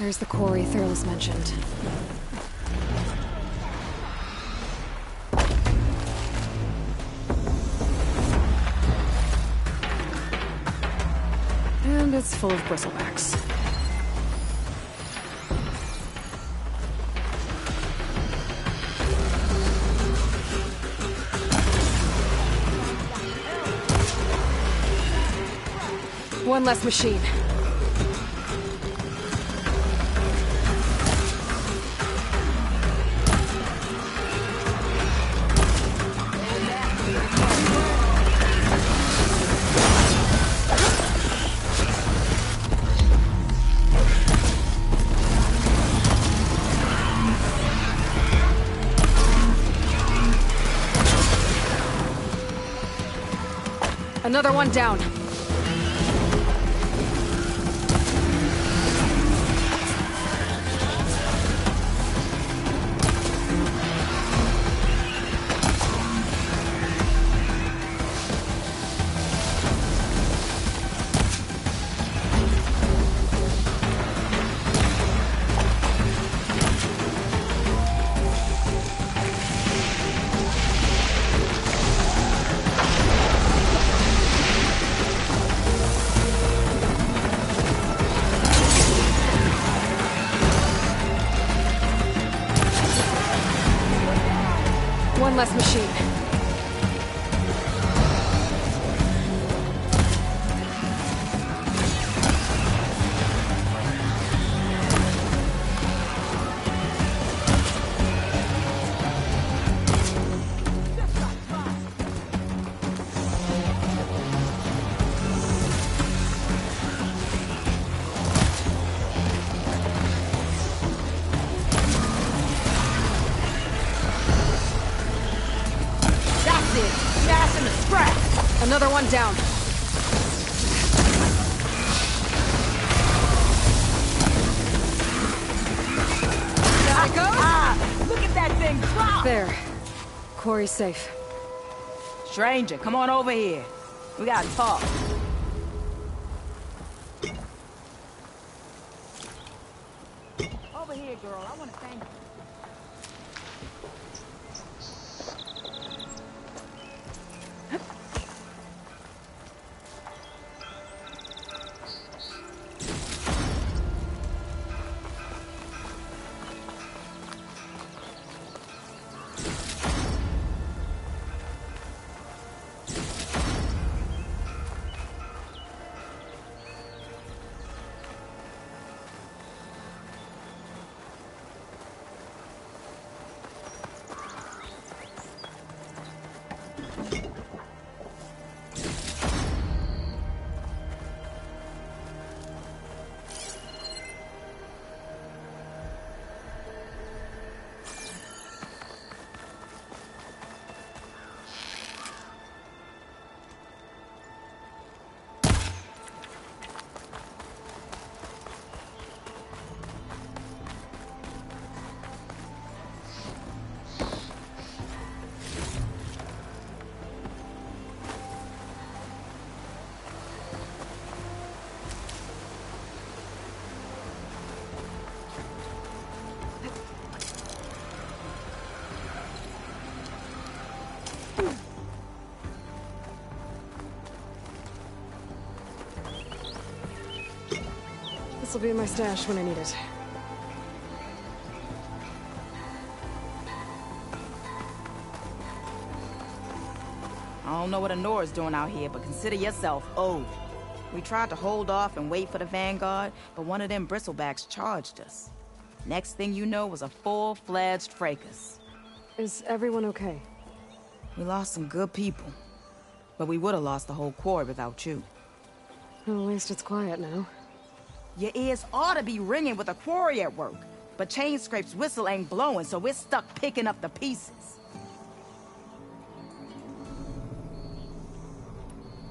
There's the quarry Thurles mentioned. And it's full of bristlebacks. One less machine. Another one down. One less machine. Another one down. There it goes. Look at that thing drop! There. Quarry's safe. Stranger, come on over here. We gotta talk. Over here, girl. I wanna thank you. This'll be in my stash when I need it. I don't know what Honora's doing out here, but consider yourself owed. We tried to hold off and wait for the Vanguard, but one of them bristlebacks charged us. Next thing you know was a full-fledged fracas. Is everyone okay? We lost some good people, but we would have lost the whole quarry without you. Well, at least it's quiet now. Your ears ought to be ringing with a quarry at work, but Chainscrape's whistle ain't blowing, so we're stuck picking up the pieces.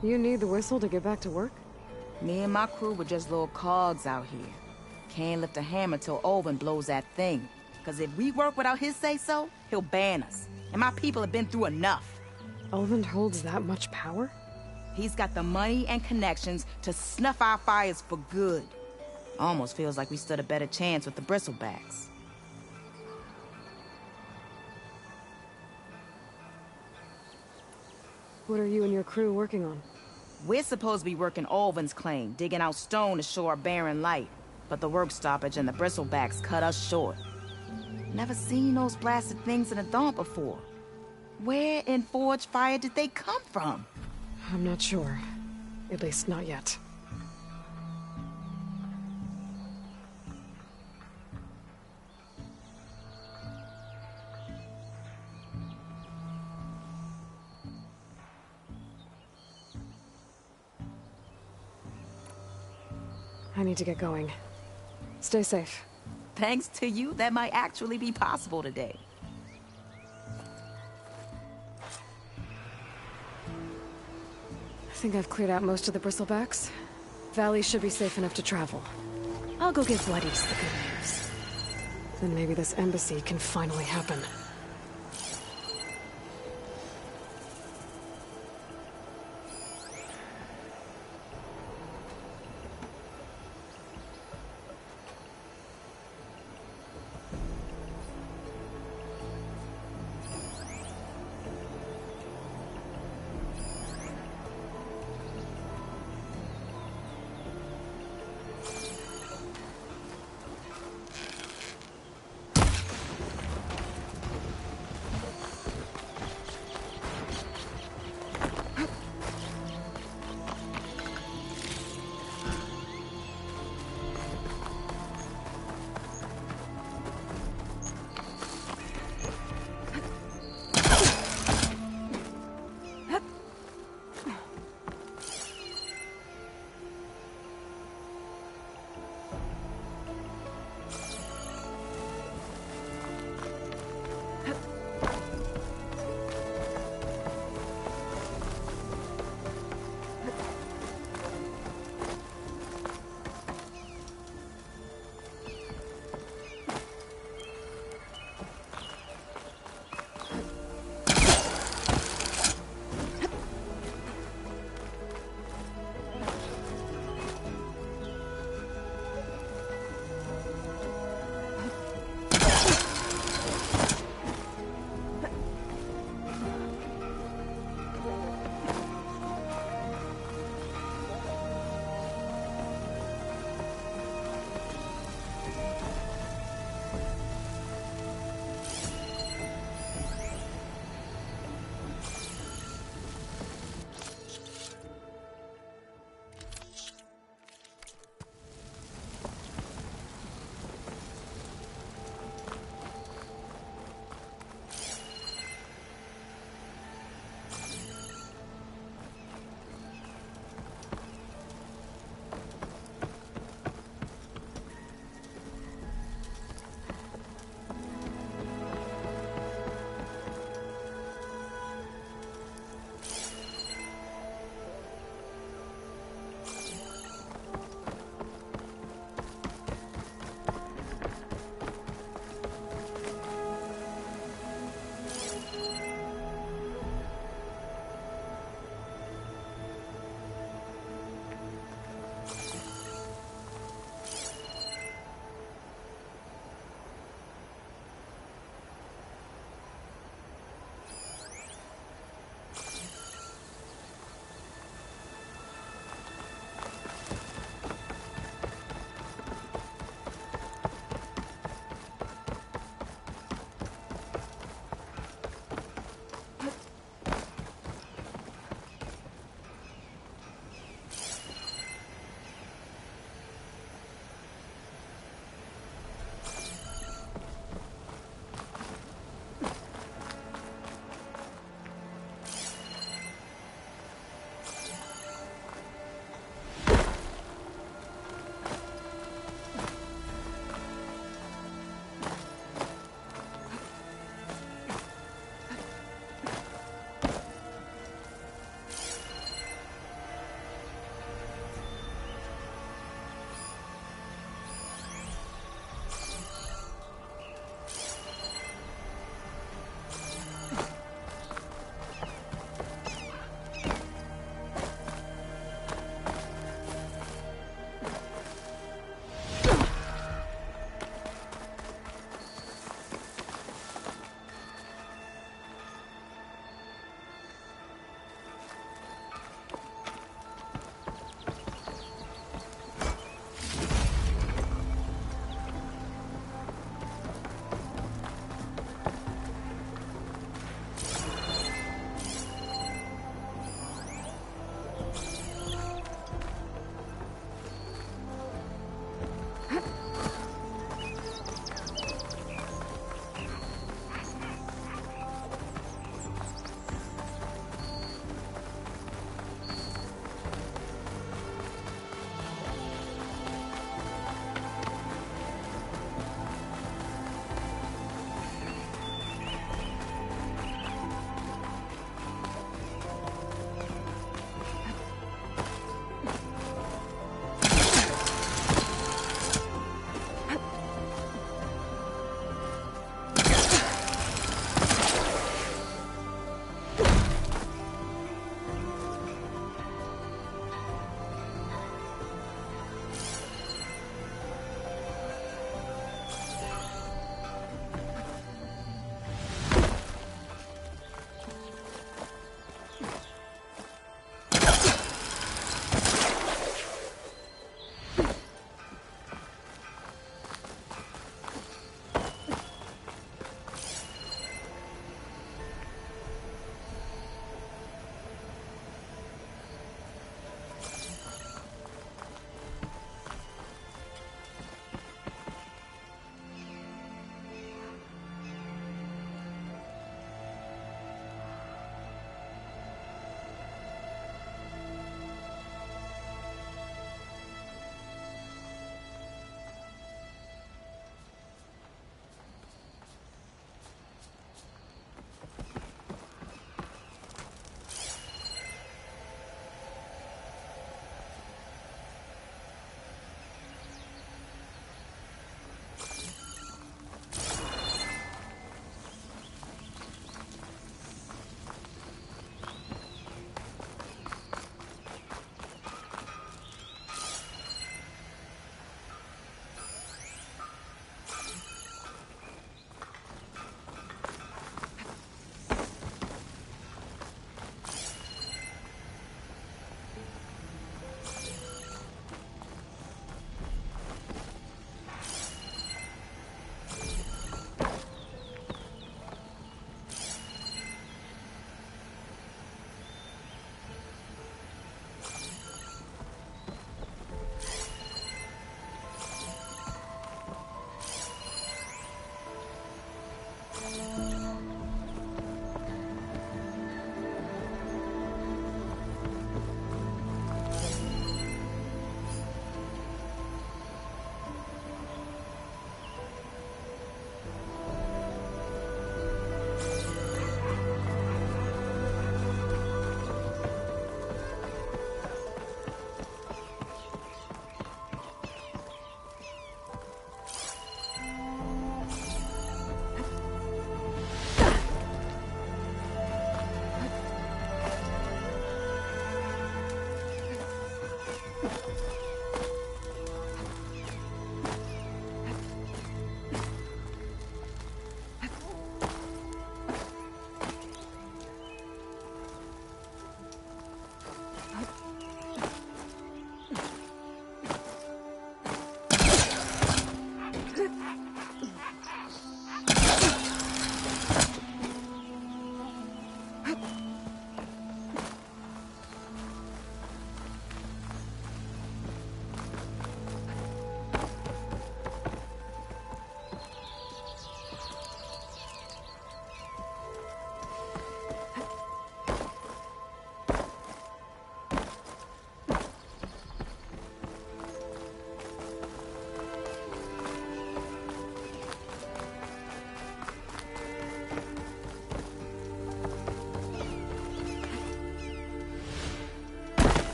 You need the whistle to get back to work? Me and my crew were just little cogs out here. Can't lift a hammer till Olvin blows that thing. Cause if we work without his say-so, he'll ban us. And my people have been through enough. Olvin holds that much power? He's got the money and connections to snuff our fires for good. Almost feels like we stood a better chance with the bristlebacks. What are you and your crew working on? We're supposed to be working Alvin's claim, digging out stone to show our barren light. But the work stoppage and the bristlebacks cut us short. Never seen those blasted things in a dawn before. Where in Forge Fire did they come from? I'm not sure. At least not yet. I need to get going. Stay safe. Thanks to you, that might actually be possible today. I think I've cleared out most of the bristlebacks. Valley should be safe enough to travel. I'll go give Bloodies the good news. Then maybe this embassy can finally happen.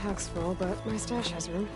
Pack's full, but my stash has room.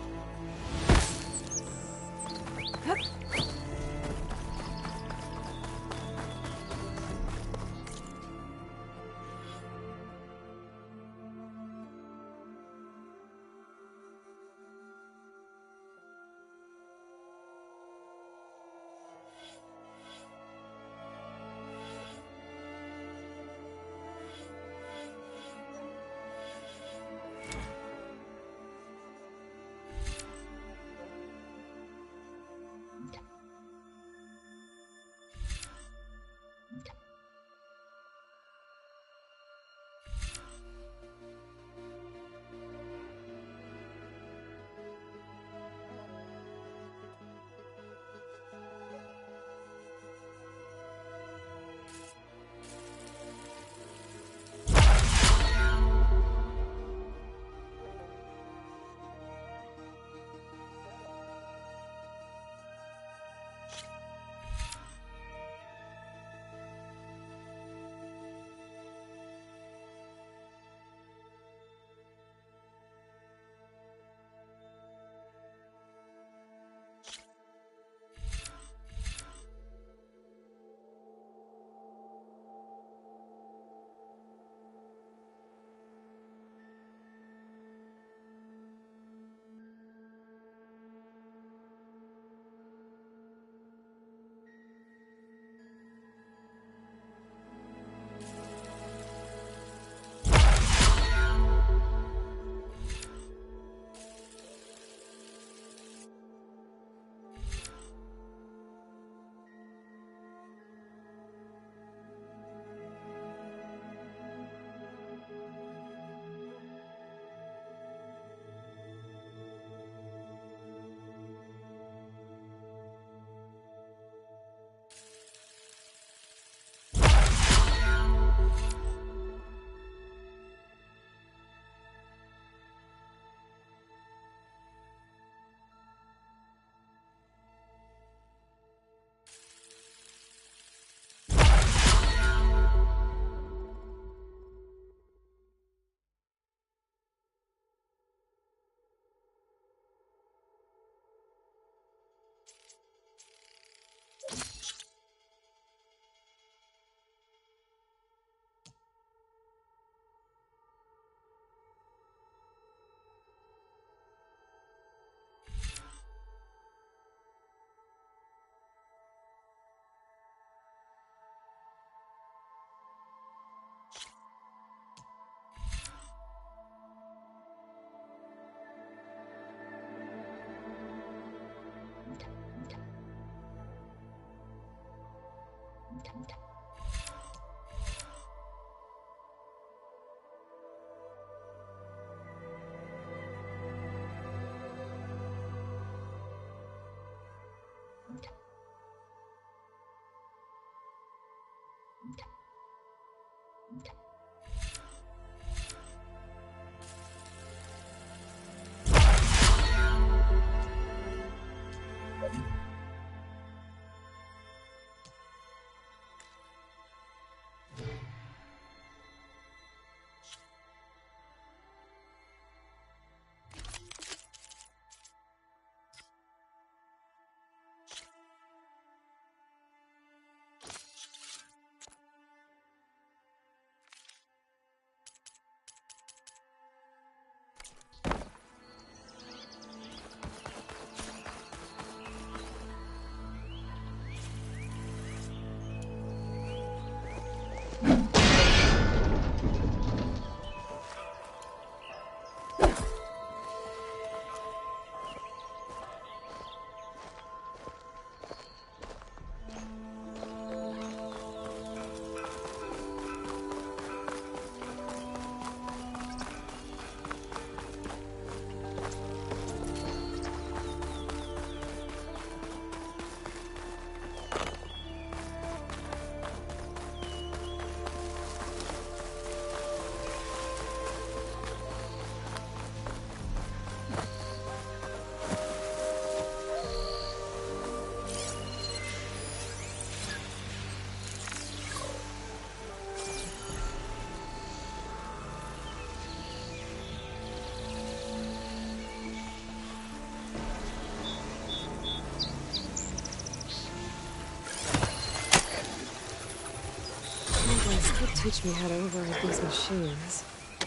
teach me how to override these machines. But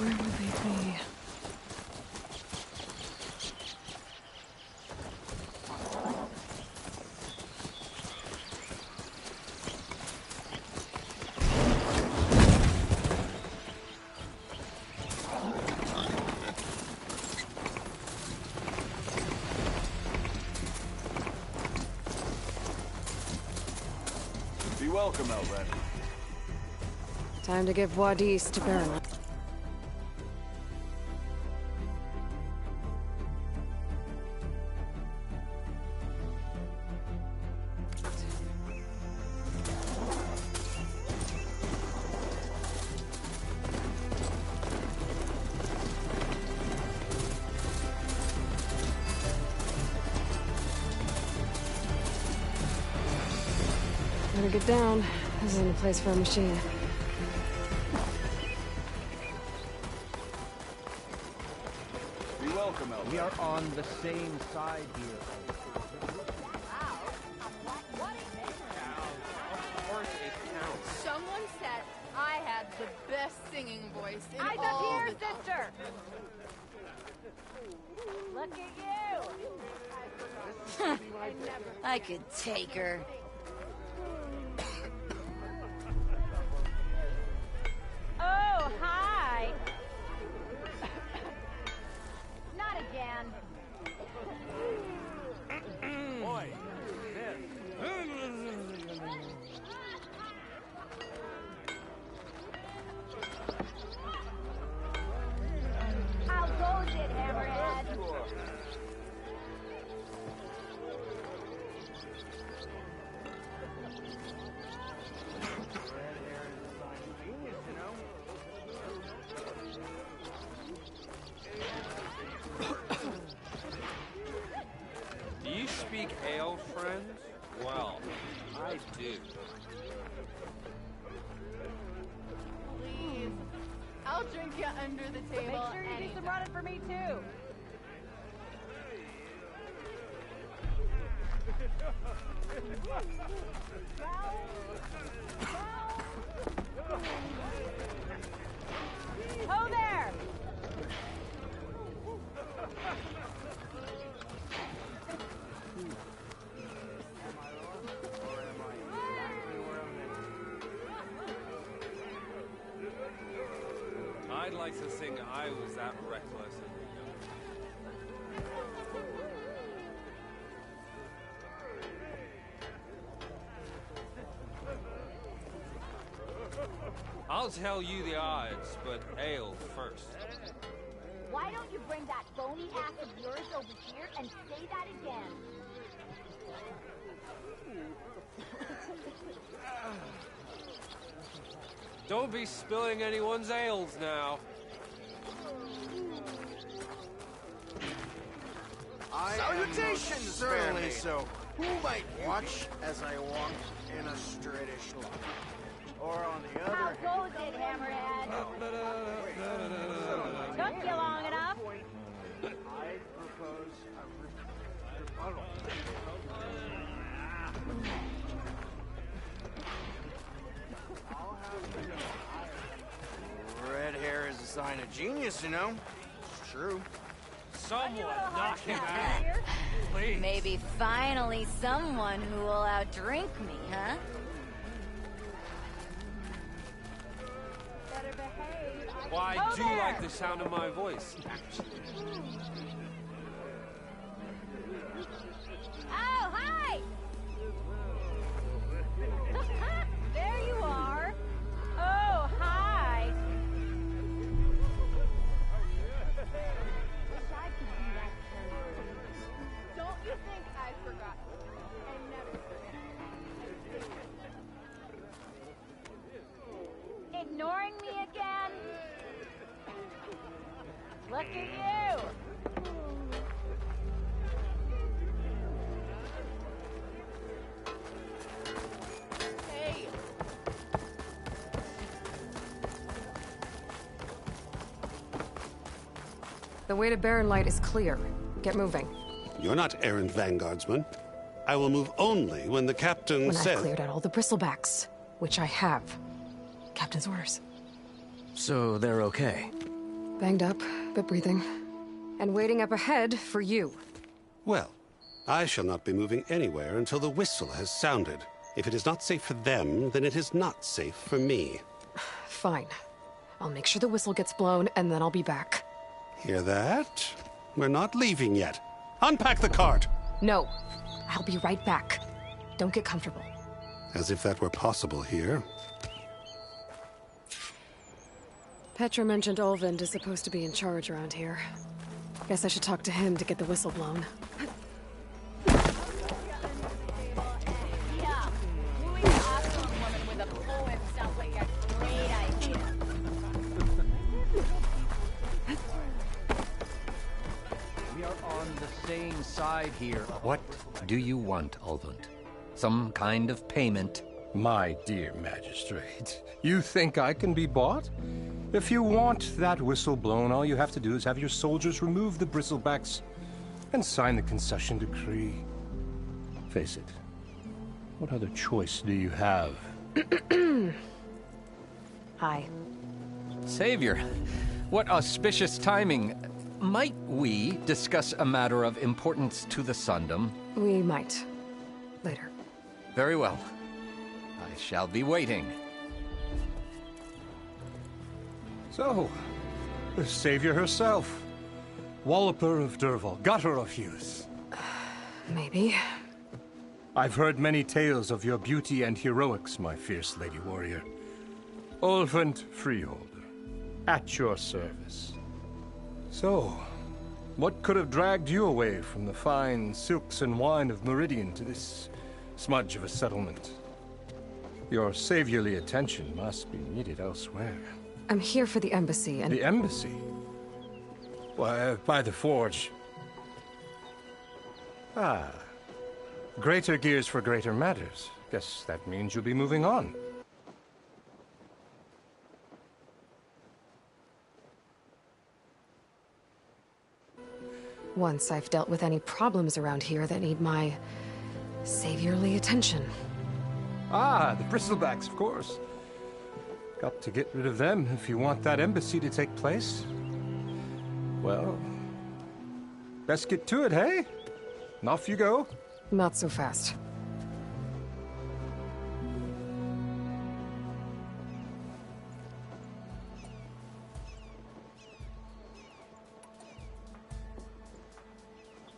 where would they be? Be welcome, Elven. Time to give Wadis to Baron. Better get down. This isn't a place for a machine. Be welcome, Elven. We are on the same side here. Of course it counts. Someone said I had the best singing voice in Eyes all up here, the... sister! Look at you! I could take her. Oh, hi! Not again. Boy, How goes it, Hammerhead? Do you speak ale, friend? Well, I do. Please. I'll drink you under the table. Make sure you do some running for me, too. Ho there! I'd like to think I was that reckless. I'll tell you the odds, but ale first. Why don't you bring that bony ass of yours over here and say that again? Don't be spilling anyone's ales now. Salutations, Certainly so. Who might watch as I walk in a straightish line? Or on the How other hand, goes it, Hammerhead? Took you long enough. I propose a rebuttal. I'll have you know, red hair is a sign of genius, you know. It's true. Someone knock him Now, out, here. please. Maybe finally someone who will outdrink me, huh? Better behave. Why, Ho I do there! like the sound of my voice. Oh, hi! There you are. Oh, hi. Wish I could be that careless. Don't you think I forgot? I never forget. Ignoring me again? Look at you. Hey, The way to Baron Light is clear. Get moving. You're not errant vanguardsman. I will move only when the captain When says... I've cleared out all the bristlebacks, which I have. Captain's orders. So they're okay? Banged up, but breathing. And waiting up ahead for you. Well, I shall not be moving anywhere until the whistle has sounded. If it is not safe for them, then it is not safe for me. Fine. I'll make sure the whistle gets blown, and then I'll be back. Hear that? We're not leaving yet. Unpack the cart! No. I'll be right back. Don't get comfortable. As if that were possible here. Petra mentioned Olvind is supposed to be in charge around here. Guess I should talk to him to get the whistle blown. Yeah, wooing an awesome woman with a poem sounds like a great idea. We are on the same side here. What do you want, Olvind? Some kind of payment? My dear magistrate, you think I can be bought? If you want that whistle blown, all you have to do is have your soldiers remove the bristlebacks and sign the concession decree. Face it, what other choice do you have? Hi. Savior, what auspicious timing. Might we discuss a matter of importance to the Sundom? We might. Later. Very well. I shall be waiting. So, the savior herself. Walloper of Derval, gutter of youth. Maybe. I've heard many tales of your beauty and heroics, my fierce lady warrior. Olvind Freeholder, at your service. So, what could have dragged you away from the fine silks and wine of Meridian to this smudge of a settlement? Your saviorly attention must be needed elsewhere. I'm here for the embassy and... The embassy? Why, by the forge. Ah. Greater gears for greater matters. Guess that means you'll be moving on. Once I've dealt with any problems around here that need my saviorly attention. Ah, the bristlebacks, of course. Got to get rid of them if you want that embassy to take place. Well, best get to it, hey? And off you go. Not so fast.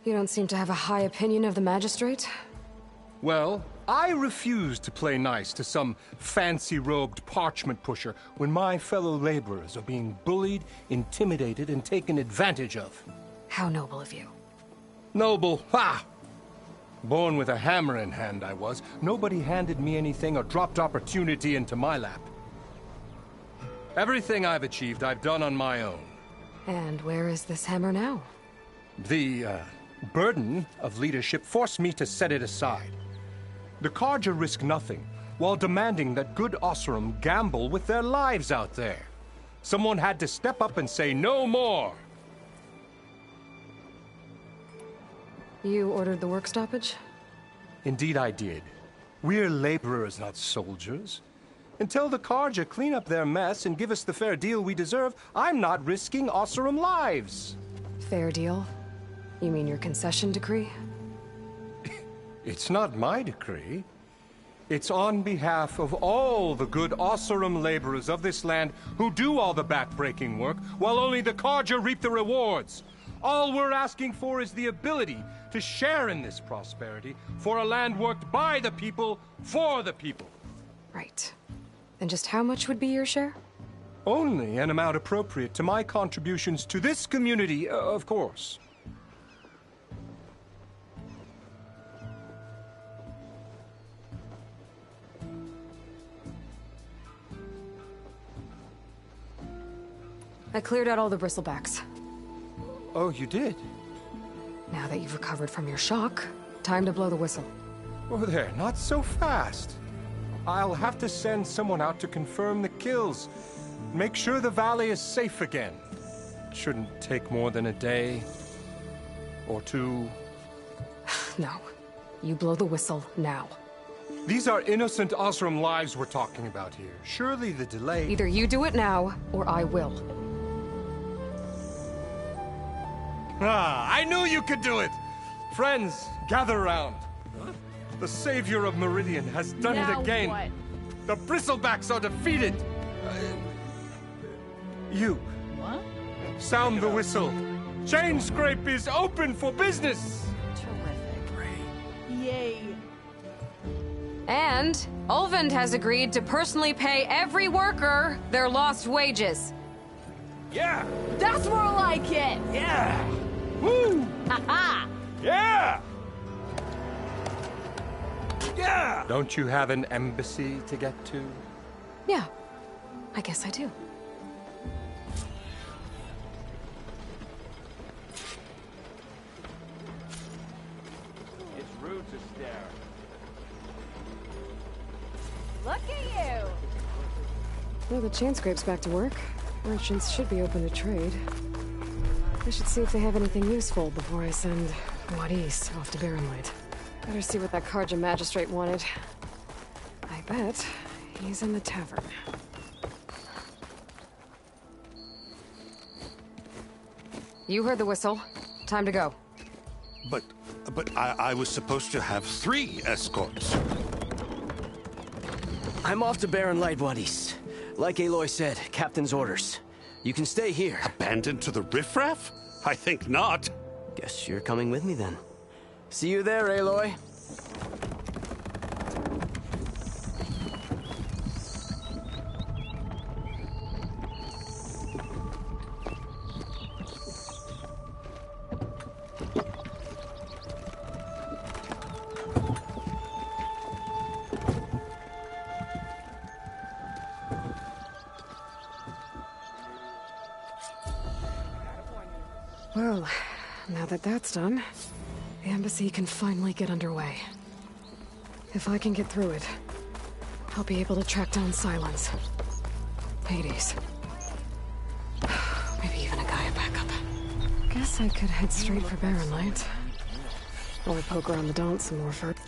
You don't seem to have a high opinion of the magistrate? Well, I refuse to play nice to some fancy-robed parchment pusher when my fellow laborers are being bullied, intimidated, and taken advantage of. How noble of you. Noble? Ha! Born with a hammer in hand, I was. Nobody handed me anything or dropped opportunity into my lap. Everything I've achieved, I've done on my own. And where is this hammer now? The, burden of leadership forced me to set it aside. The Carja risk nothing, while demanding that good Osseram gamble with their lives out there. Someone had to step up and say no more. You ordered the work stoppage? Indeed I did. We're laborers, not soldiers. Until the Carja clean up their mess and give us the fair deal we deserve, I'm not risking Osseram lives. Fair deal? You mean your concession decree? It's not my decree. It's on behalf of all the good Osseram laborers of this land who do all the backbreaking work, while only the Carja reap the rewards. All we're asking for is the ability to share in this prosperity for a land worked by the people, for the people. Right. And just how much would be your share? Only an amount appropriate to my contributions to this community, of course. I cleared out all the bristlebacks. Oh, you did? Now that you've recovered from your shock, time to blow the whistle. Oh, there, not so fast. I'll have to send someone out to confirm the kills. Make sure the valley is safe again. It shouldn't take more than a day. Or two. No. You blow the whistle now. These are innocent Osram lives we're talking about here. Surely the delay... Either you do it now, or I will. Ah, I knew you could do it! Friends, gather round. The savior of Meridian has done it Now again. what? The Bristlebacks are defeated. You. What? Sound the whistle. Chain Scrape is open for business. Yay. And Ulvund has agreed to personally pay every worker their lost wages. Yeah. That's more like it. Yeah. Woo. Haha. Yeah. Yeah. Don't you have an embassy to get to? Yeah, I guess I do. It's rude to stare. Look at you. Well, the chain scrape's back to work. Merchants should be open to trade. I should see if they have anything useful before I send Wadis off to Barrenlight. Better see what that Karja magistrate wanted. I bet he's in the tavern. You heard the whistle. Time to go. But I was supposed to have 3 escorts. I'm off to Baron Lightwadis. Like Aloy said, Captain's orders. You can stay here. Abandoned to the riffraff? I think not. Guess you're coming with me then. See you there, Aloy. Well, now that that's done, the embassy can finally get underway. If I can get through it, I'll be able to track down Silence. Hades. Maybe even a Gaia backup. Guess I could head straight for Barrenlight. Or poke around the Daunt some more first.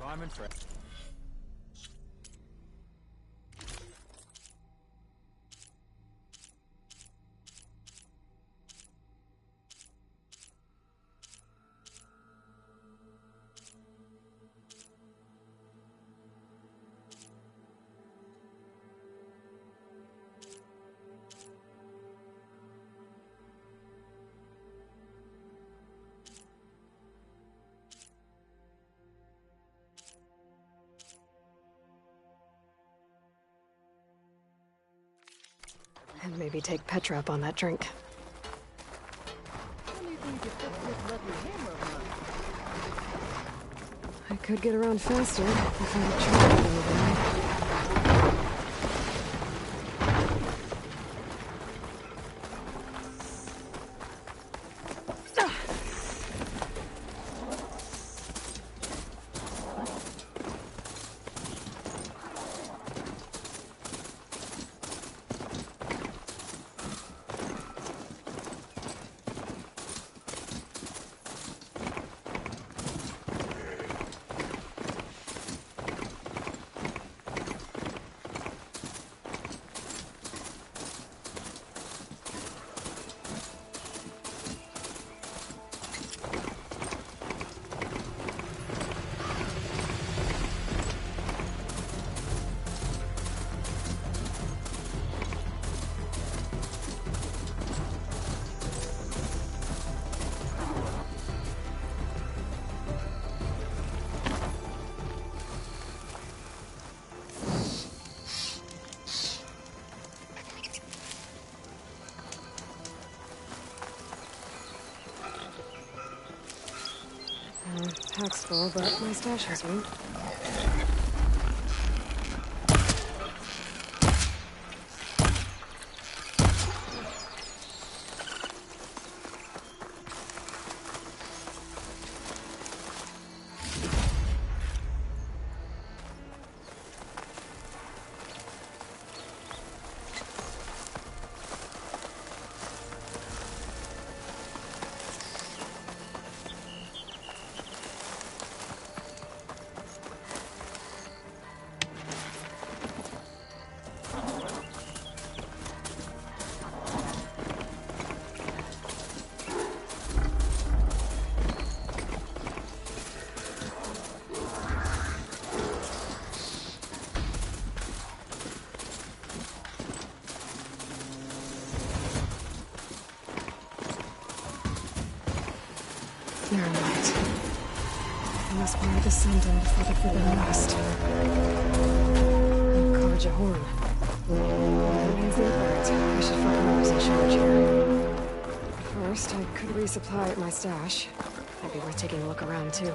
Garmin fresh. And maybe take Petra up on that drink. I could get around faster if I had tried over. pocket's full, but my stash has room. Never mind. I must borrow the Sundom before the Forbidden West. Carja Horn. That means the birds. I should fucking always in charge here. First, I could resupply at my stash. Might be worth taking a look around, too.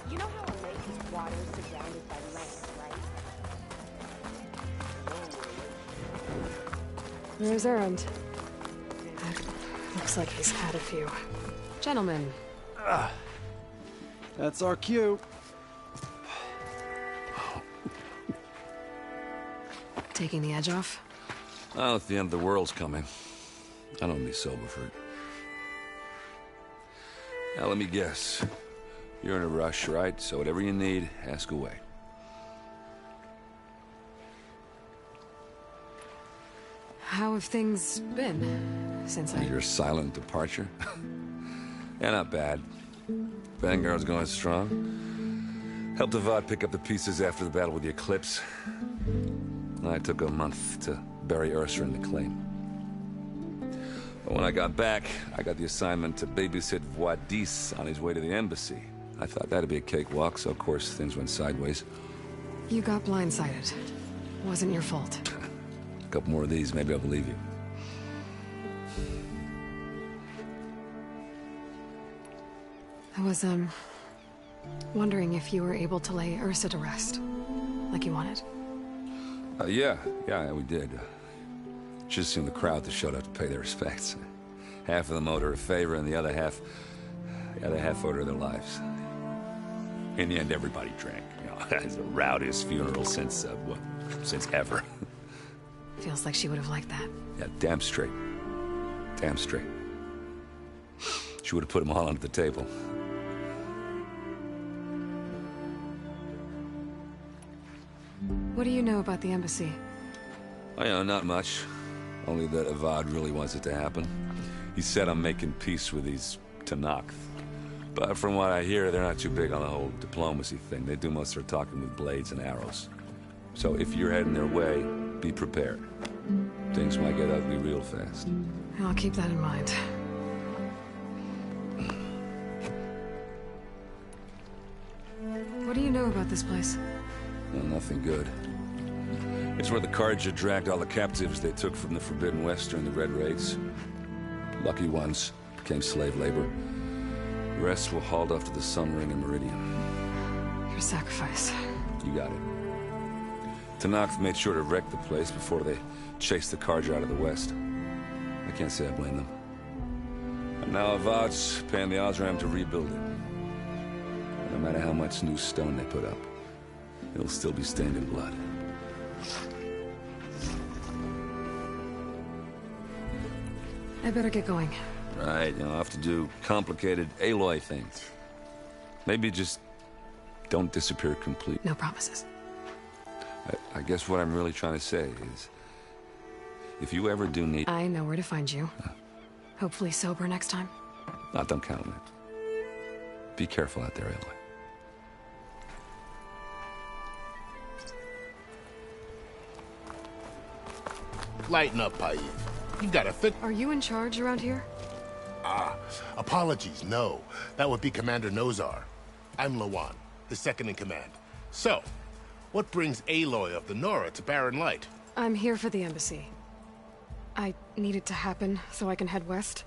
You know how a lake's water is surrounded by land, right? There's Errand. Looks like he's had a few. Gentlemen. That's our cue. Taking the edge off? Well, if the end of the world's coming, I don't be sober for it. Now, let me guess. You're in a rush, right? So whatever you need, ask away. How have things been since Your silent departure? Yeah, not bad. Vanguard's going strong. Helped Avad pick up the pieces after the battle with the Eclipse. I took a month to bury Ursa in the claim. But when I got back, I got the assignment to babysit Voidis on his way to the embassy. I thought that'd be a cakewalk, so of course things went sideways. You got blindsided. Wasn't your fault. A couple more of these, maybe I'll believe you. I was, wondering if you were able to lay Ursa to rest, like you wanted. Yeah, we did. Just assumed the crowd that showed up to pay their respects. Half of them owed her a favor, and the other half owed her their lives. In the end, everybody drank. You know, it's the rowdiest funeral since ever. Feels like she would have liked that. Yeah, damn straight. Damn straight. She would have put them all onto the table. What do you know about the embassy? Oh, yeah, not much. Only that Avad really wants it to happen. He said I'm making peace with these Tanakh. But from what I hear, they're not too big on the whole diplomacy thing. They do most of their talking with blades and arrows. So if you're heading their way, be prepared. Things might get ugly real fast. I'll keep that in mind. What do you know about this place? Well, nothing good. It's where the Carja dragged all the captives they took from the Forbidden West during the Red Raids. Lucky ones became slave labor. The rest were hauled off to the Sun Ring and Meridian. Your sacrifice. You got it. Tanakh made sure to wreck the place before they chased the Carja out of the West. I can't say I blame them. And now Avad's paying the Osram to rebuild it. No matter how much new stone they put up, it'll still be stained in blood. I better get going. Right, I'll have to do complicated Aloy things. Maybe just don't disappear completely. No promises. I guess what I'm really trying to say is, if you ever do need... I know where to find you. Hopefully sober next time. Don't count on it. Be careful out there, Aloy. Lighten up, Paid. You got a fit. Are you in charge around here? Apologies, no. That would be Commander Nozar. I'm Lawan, his second in command. So, what brings Aloy of the Nora to Barren Light? I'm here for the embassy. I needed to happen so I can head west.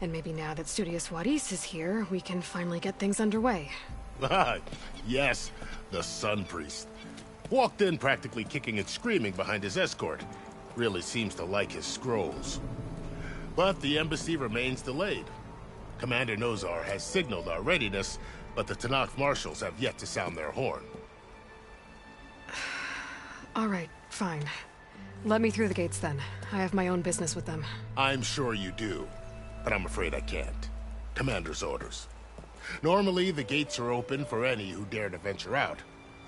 And maybe now that Studious Wadis is here, we can finally get things underway. Yes, the Sun Priest. Walked in practically kicking and screaming behind his escort. Really seems to like his scrolls. But the embassy remains delayed. Commander Nozar has signaled our readiness, but the Tanakh marshals have yet to sound their horn. All right, fine. Let me through the gates then. I have my own business with them. I'm sure you do, but I'm afraid I can't. Commander's orders. Normally, the gates are open for any who dare to venture out.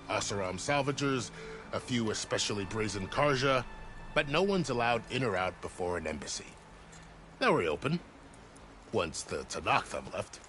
Asaram salvagers, a few especially brazen Karja, but no one's allowed in or out before an embassy. They'll reopen, once the Tanakh have left.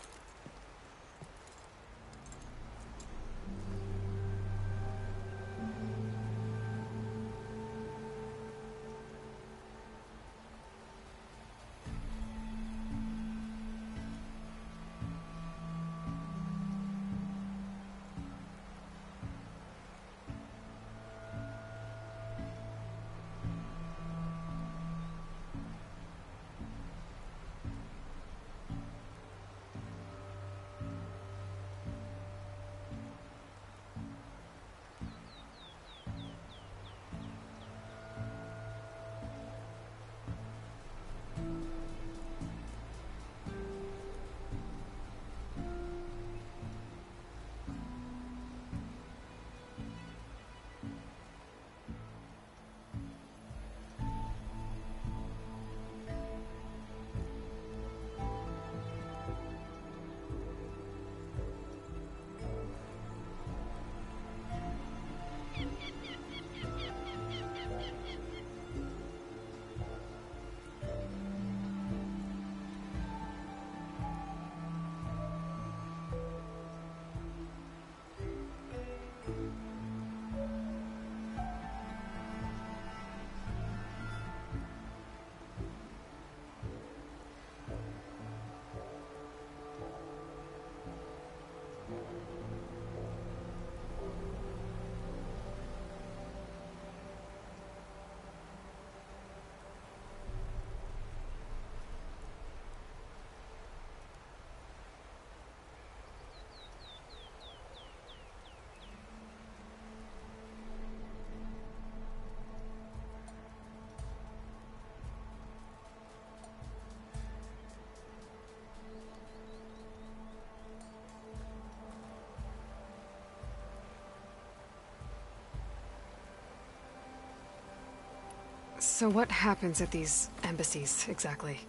So what happens at these embassies, exactly?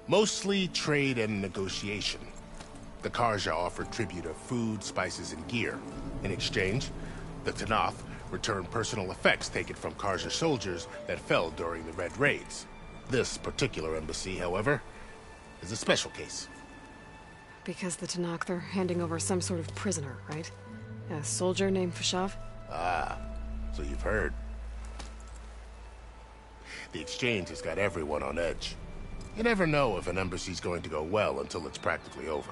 Mostly trade and negotiation. The Karja offer tribute of food, spices, and gear. In exchange, the Tanakh return personal effects taken from Karja soldiers that fell during the Red Raids. This particular embassy, however, is a special case. Because the Tanakh, they're handing over some sort of prisoner, right? A soldier named Fashav? Ah, so you've heard. The exchange has got everyone on edge. You never know if an embassy's going to go well until it's practically over.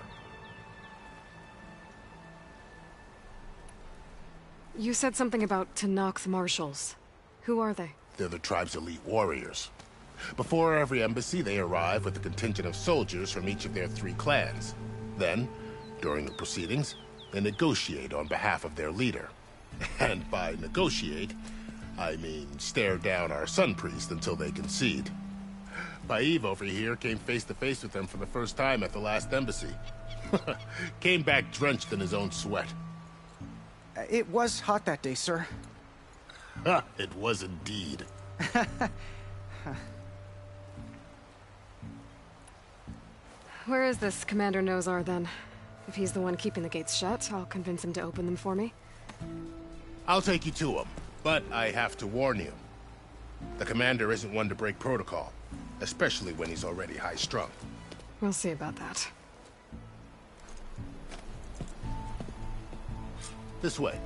You said something about Tanakh marshals. Who are they? They're the tribe's elite warriors. Before every embassy, they arrive with a contingent of soldiers from each of their 3 clans. Then, during the proceedings, they negotiate on behalf of their leader. And by negotiate, I mean stare down our Sun Priest until they concede. Baev over here came face to face with them for the first time at the last embassy. Came back drenched in his own sweat. It was hot that day, sir. It was indeed. Where is this Commander Nozar, then? If he's the one keeping the gates shut, I'll convince him to open them for me. I'll take you to him, but I have to warn you. The commander isn't one to break protocol, especially when he's already high-strung. We'll see about that. This way.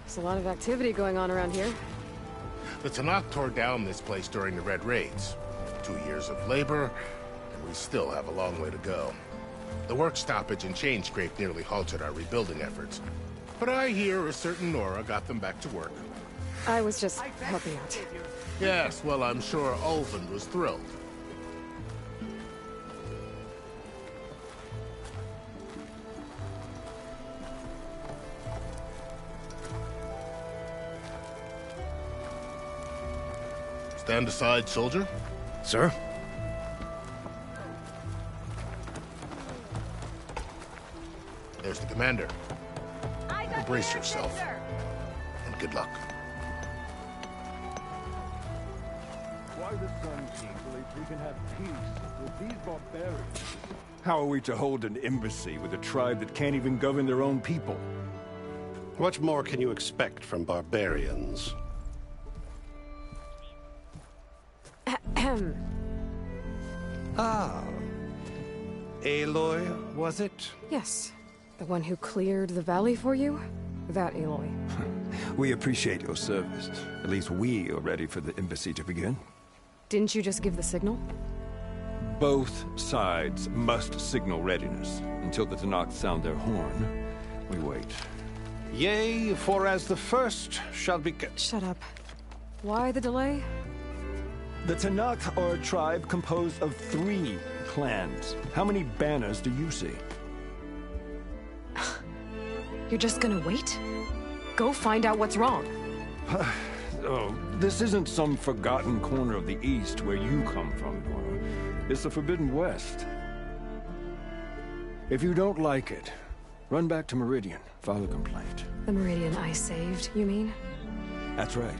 There's a lot of activity going on around here. The Tanakh tore down this place during the Red Raids. 2 years of labor, and we still have a long way to go. The work stoppage and chain scrape nearly halted our rebuilding efforts. But I hear a certain Nora got them back to work. I was just helping out. Yes, well, I'm sure Ulfund was thrilled. Stand aside, soldier. Sir? There's the commander. Brace yourself. And good luck. Why the Sun King believes we can have peace with these barbarians? How are we to hold an embassy with a tribe that can't even govern their own people? What more can you expect from barbarians? Ah. Aloy, was it? Yes. The one who cleared the valley for you? That Aloy. We appreciate your service. At least we are ready for the embassy to begin. Didn't you just give the signal? Both sides must signal readiness. Until the Tanakh sound their horn, we wait. Yea, for as the first shall be... Shut up. Why the delay? The Tanakh are a tribe composed of 3 clans. How many banners do you see? You're just gonna wait? Go find out what's wrong. Oh, this isn't some forgotten corner of the East where you come from, Nora. It's the Forbidden West. If you don't like it, run back to Meridian, file a complaint. The Meridian I saved, you mean? That's right.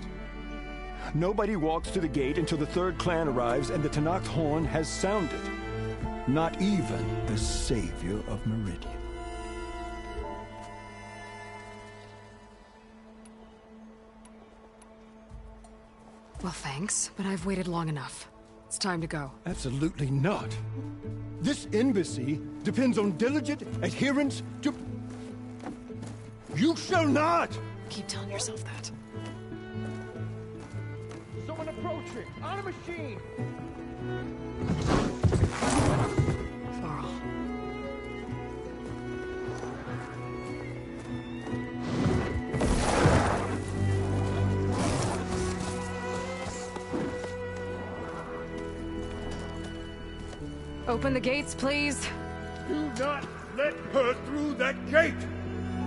Nobody walks to the gate until the 3rd clan arrives and the Tanakh horn has sounded. Not even the savior of Meridian. Well, thanks, but I've waited long enough. It's time to go. Absolutely not. This embassy depends on diligent adherence to... You shall not! Keep telling yourself that. Someone approaching! On a machine! Varl. Open the gates, please. Do not let her through that gate!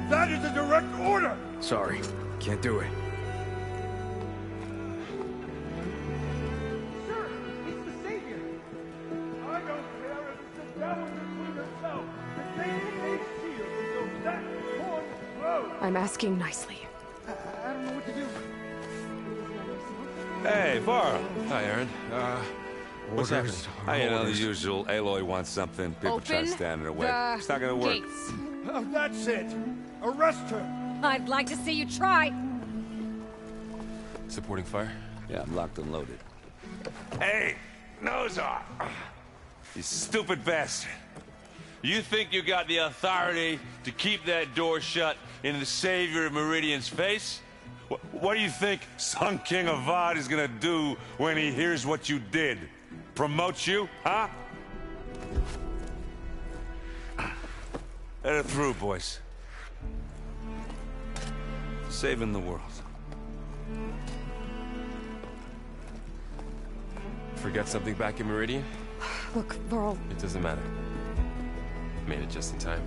That is a direct order! Sorry, can't do it. Sir, it's the Savior! I don't care if it's the Dowager Queen herself! The gate remains sealed until that horn blows! I'm asking nicely. I don't know what to do. Hey, Varl. Hi, Aaron. What's happening? I know the usual. Aloy wants something. People try to stand in her way. It's not gonna work. Gates. That's it! Arrest her! I'd like to see you try. Supporting fire? Yeah, I'm locked and loaded. Hey, nose off! You stupid bastard. You think you got the authority to keep that door shut in the savior of Meridian's face? What do you think Sun King Avad is gonna do when he hears what you did? Promote you, huh? Let her through, boys. Saving the world. Forget something back in Meridian? Look, Varl. It doesn't matter. Made it just in time.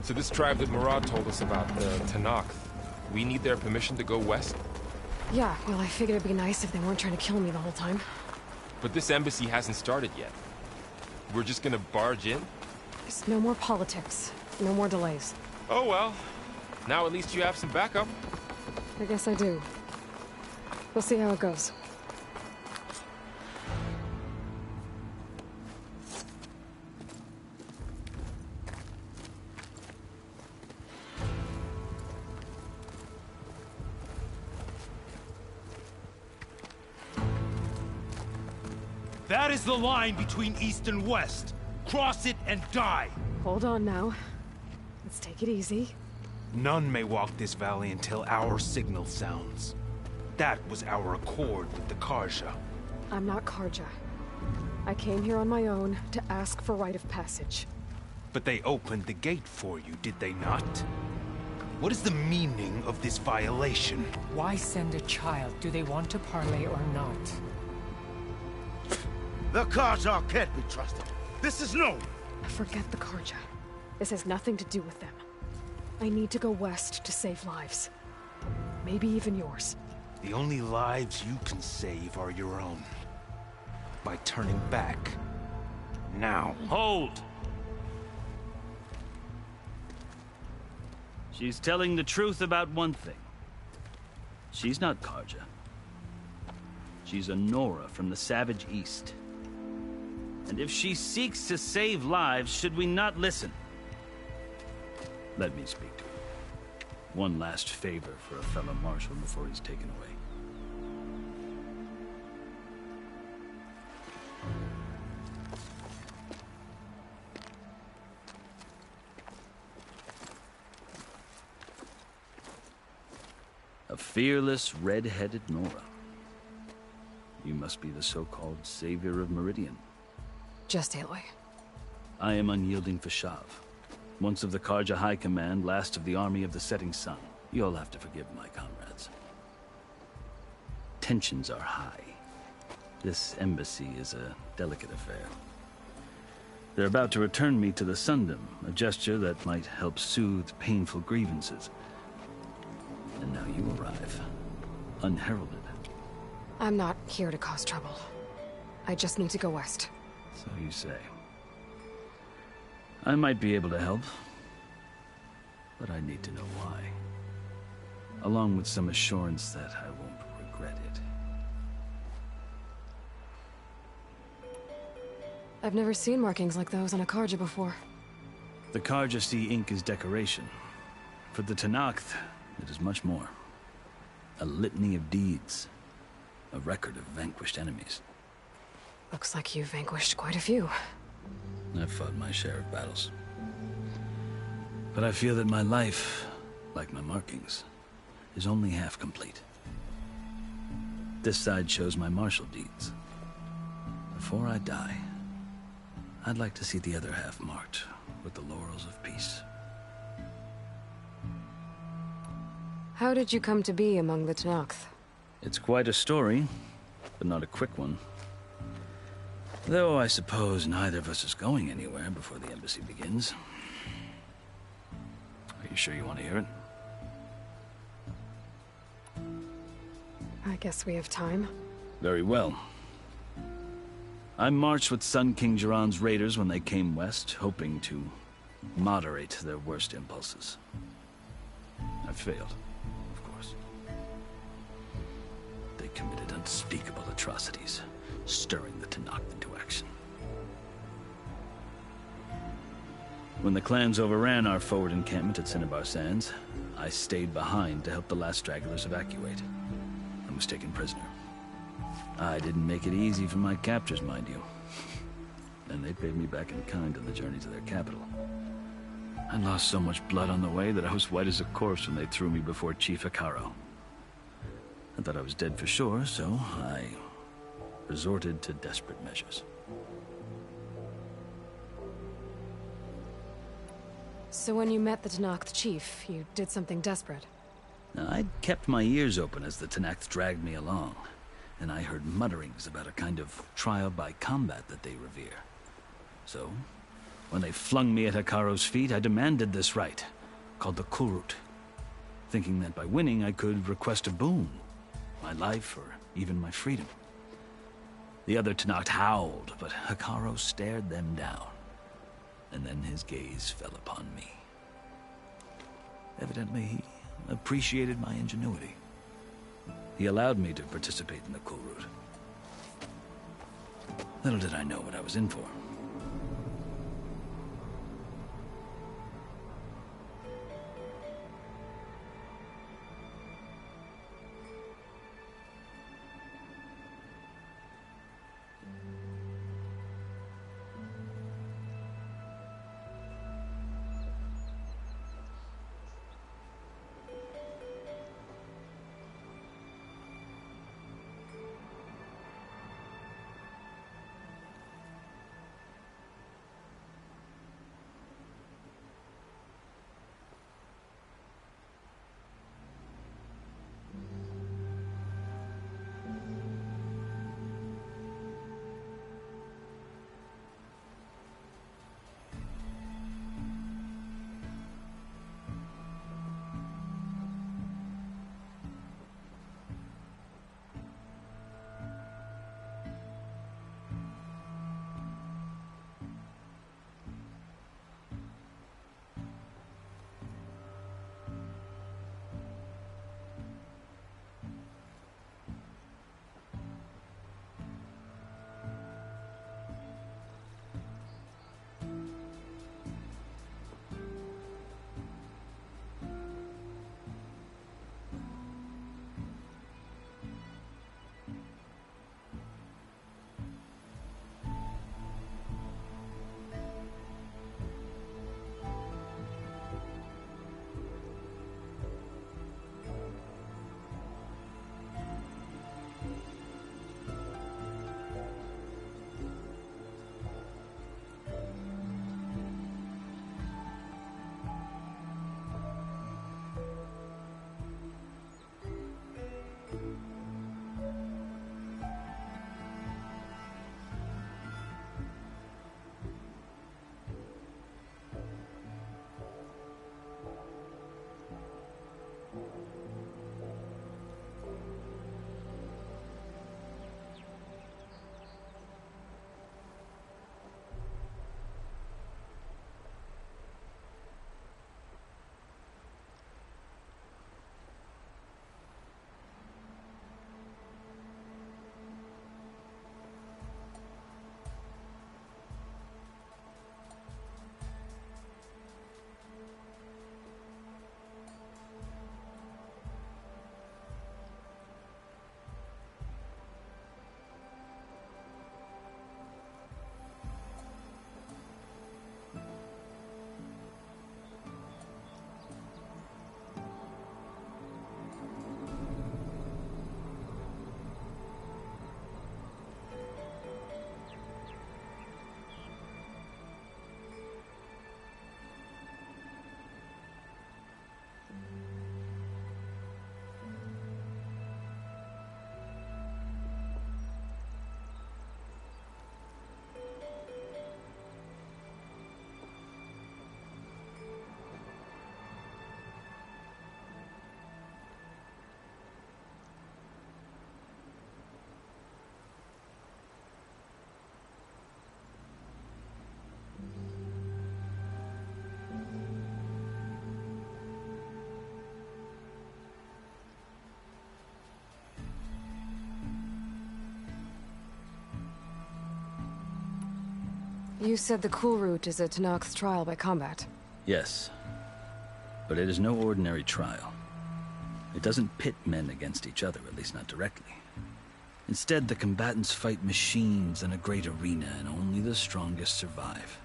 So this tribe that Murad told us about, the Tanakh, we need their permission to go west? Yeah, well, I figured it'd be nice if they weren't trying to kill me the whole time. But this embassy hasn't started yet. We're just gonna barge in? There's no more politics. No more delays. Oh well. Now at least you have some backup. I guess I do. We'll see how it goes. That is the line between East and West. Cross it and die. Hold on now. Let's take it easy. None may walk this valley until our signal sounds. That was our accord with the Karja. I'm not Karja. I came here on my own to ask for rite of passage. But they opened the gate for you, did they not? What is the meaning of this violation? Why send a child? Do they want to parley or not? The Karja can't be trusted. This is known. Forget the Karja. This has nothing to do with them. I need to go west to save lives. Maybe even yours. The only lives you can save are your own. By turning back. Now. Hold! She's telling the truth about one thing. She's not Karja. She's a Nora from the Savage East. And if she seeks to save lives, should we not listen? Let me speak to her. One last favor for a fellow marshal before he's taken away. A fearless, red-headed Nora. You must be the so-called savior of Meridian. Just Aloy. I am unyielding Fashav. Once of the Karja High Command, last of the army of the setting sun. You'll have to forgive my comrades. Tensions are high. This embassy is a delicate affair. They're about to return me to the Sundom, a gesture that might help soothe painful grievances. And now you arrive, unheralded. I'm not here to cause trouble. I just need to go west. So you say. I might be able to help, but I need to know why. Along with some assurance that I won't regret it. I've never seen markings like those on a Karja before. The Karja see ink as decoration. For the Tenakth, it is much more. A litany of deeds. A record of vanquished enemies. Looks like you've vanquished quite a few. I've fought my share of battles. But I feel that my life, like my markings, is only half complete. This side shows my martial deeds. Before I die, I'd like to see the other half marked with the laurels of peace. How did you come to be among the Tenakth? It's quite a story, but not a quick one. Though I suppose neither of us is going anywhere before the embassy begins. Are you sure you want to hear it? I guess we have time. Very well. I marched with Sun King Jiran's raiders when they came west, hoping to moderate their worst impulses. I failed, of course. They committed unspeakable atrocities, stirring the Tenakth into action. When the clans overran our forward encampment at Cinnabar Sands, I stayed behind to help the last stragglers evacuate, and was taken prisoner. I didn't make it easy for my captors, mind you. And they paid me back in kind on the journey to their capital. I lost so much blood on the way that I was white as a corpse when they threw me before Chief Hekaro. I thought I was dead for sure, so I resorted to desperate measures. So when you met the Tenakth chief, you did something desperate? Now, I'd kept my ears open as the Tenakth dragged me along, and I heard mutterings about a kind of trial by combat that they revere. So, when they flung me at Hekaro's feet, I demanded this right, called the Kulrut, thinking that by winning I could request a boon, my life or even my freedom. The other Tenakth howled, but Hekaro stared them down, and then his gaze fell upon me. Evidently, he appreciated my ingenuity. He allowed me to participate in the Kulrut. Little did I know what I was in for. You said the cool route is a Tanakh's trial by combat. Yes. But it is no ordinary trial. It doesn't pit men against each other, at least not directly. Instead, the combatants fight machines in a great arena, and only the strongest survive.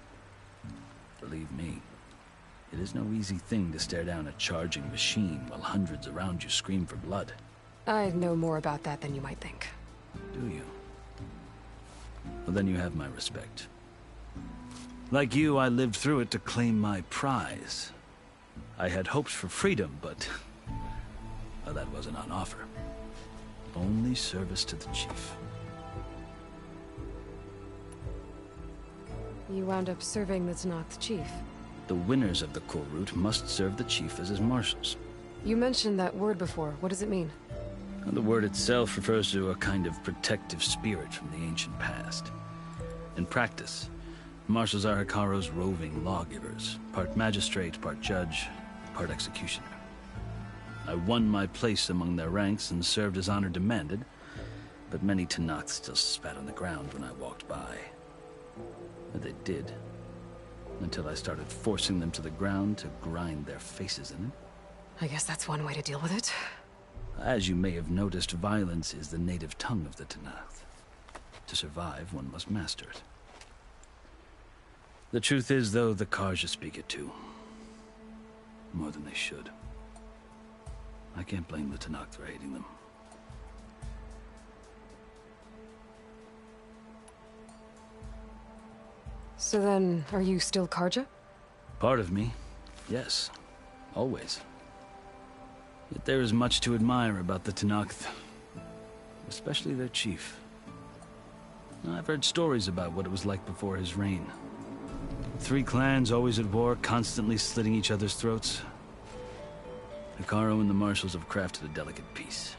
Believe me, it is no easy thing to stare down a charging machine while hundreds around you scream for blood. I know more about that than you might think. Do you? Well, then you have my respect. Like you, I lived through it to claim my prize. I had hopes for freedom, but well, that wasn't on offer. Only service to the chief. You wound up serving the Tanakh's chief. The winners of the cool route must serve the chief as his marshals. You mentioned that word before. What does it mean? The word itself refers to a kind of protective spirit from the ancient past. In practice, marshals are Hikaru's roving lawgivers, part magistrate, part judge, part executioner. I won my place among their ranks and served as honor demanded, but many Tanakhs still spat on the ground when I walked by. But they did, until I started forcing them to the ground to grind their faces in it. I guess that's one way to deal with it. As you may have noticed, violence is the native tongue of the Tanakh. To survive, one must master it. The truth is, though, the Karja speak it too. More than they should. I can't blame the Tanakh for hating them. So then, are you still Karja? Part of me, yes. Always. Yet there is much to admire about the Tanakh, especially their chief. I've heard stories about what it was like before his reign. 3 clans always at war, constantly slitting each other's throats. Hikaru and the marshals have crafted a delicate peace,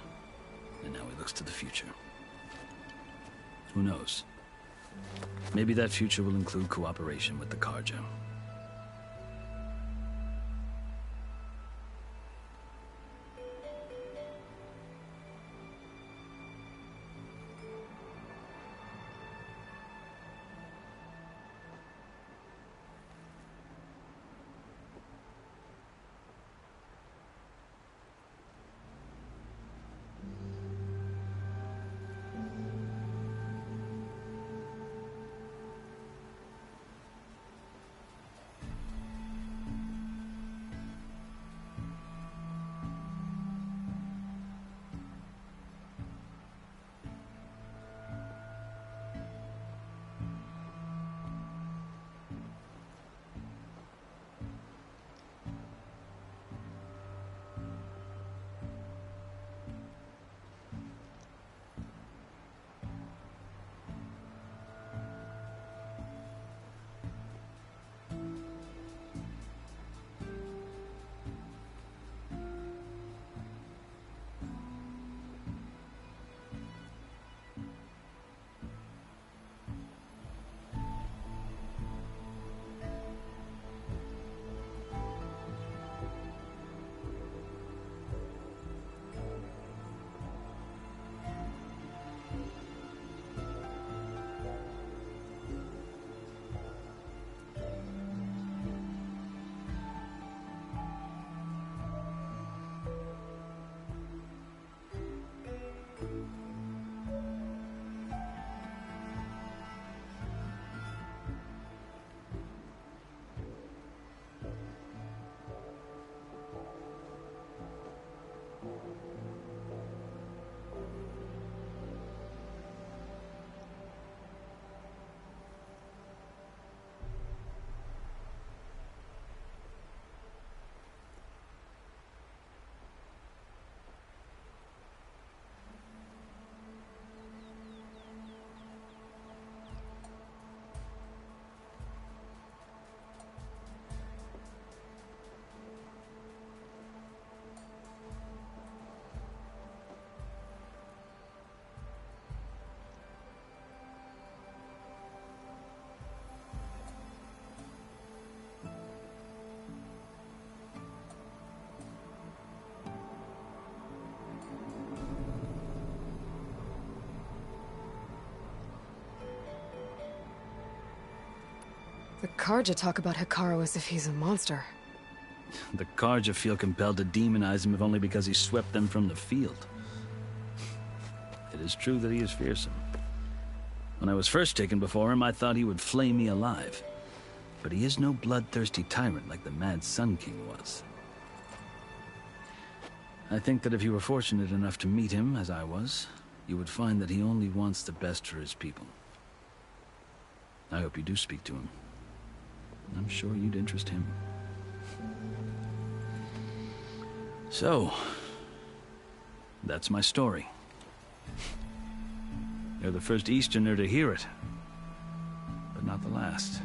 and now he looks to the future. Who knows? Maybe that future will include cooperation with the Karja. The Karja talk about Hikaru as if he's a monster. The Karja feel compelled to demonize him if only because he swept them from the field. It is true that he is fearsome. When I was first taken before him, I thought he would flay me alive. But he is no bloodthirsty tyrant like the Mad Sun King was. I think that if you were fortunate enough to meet him, as I was, you would find that he only wants the best for his people. I hope you do speak to him. I'm sure you'd interest him. So, that's my story. You're the first Easterner to hear it, but not the last.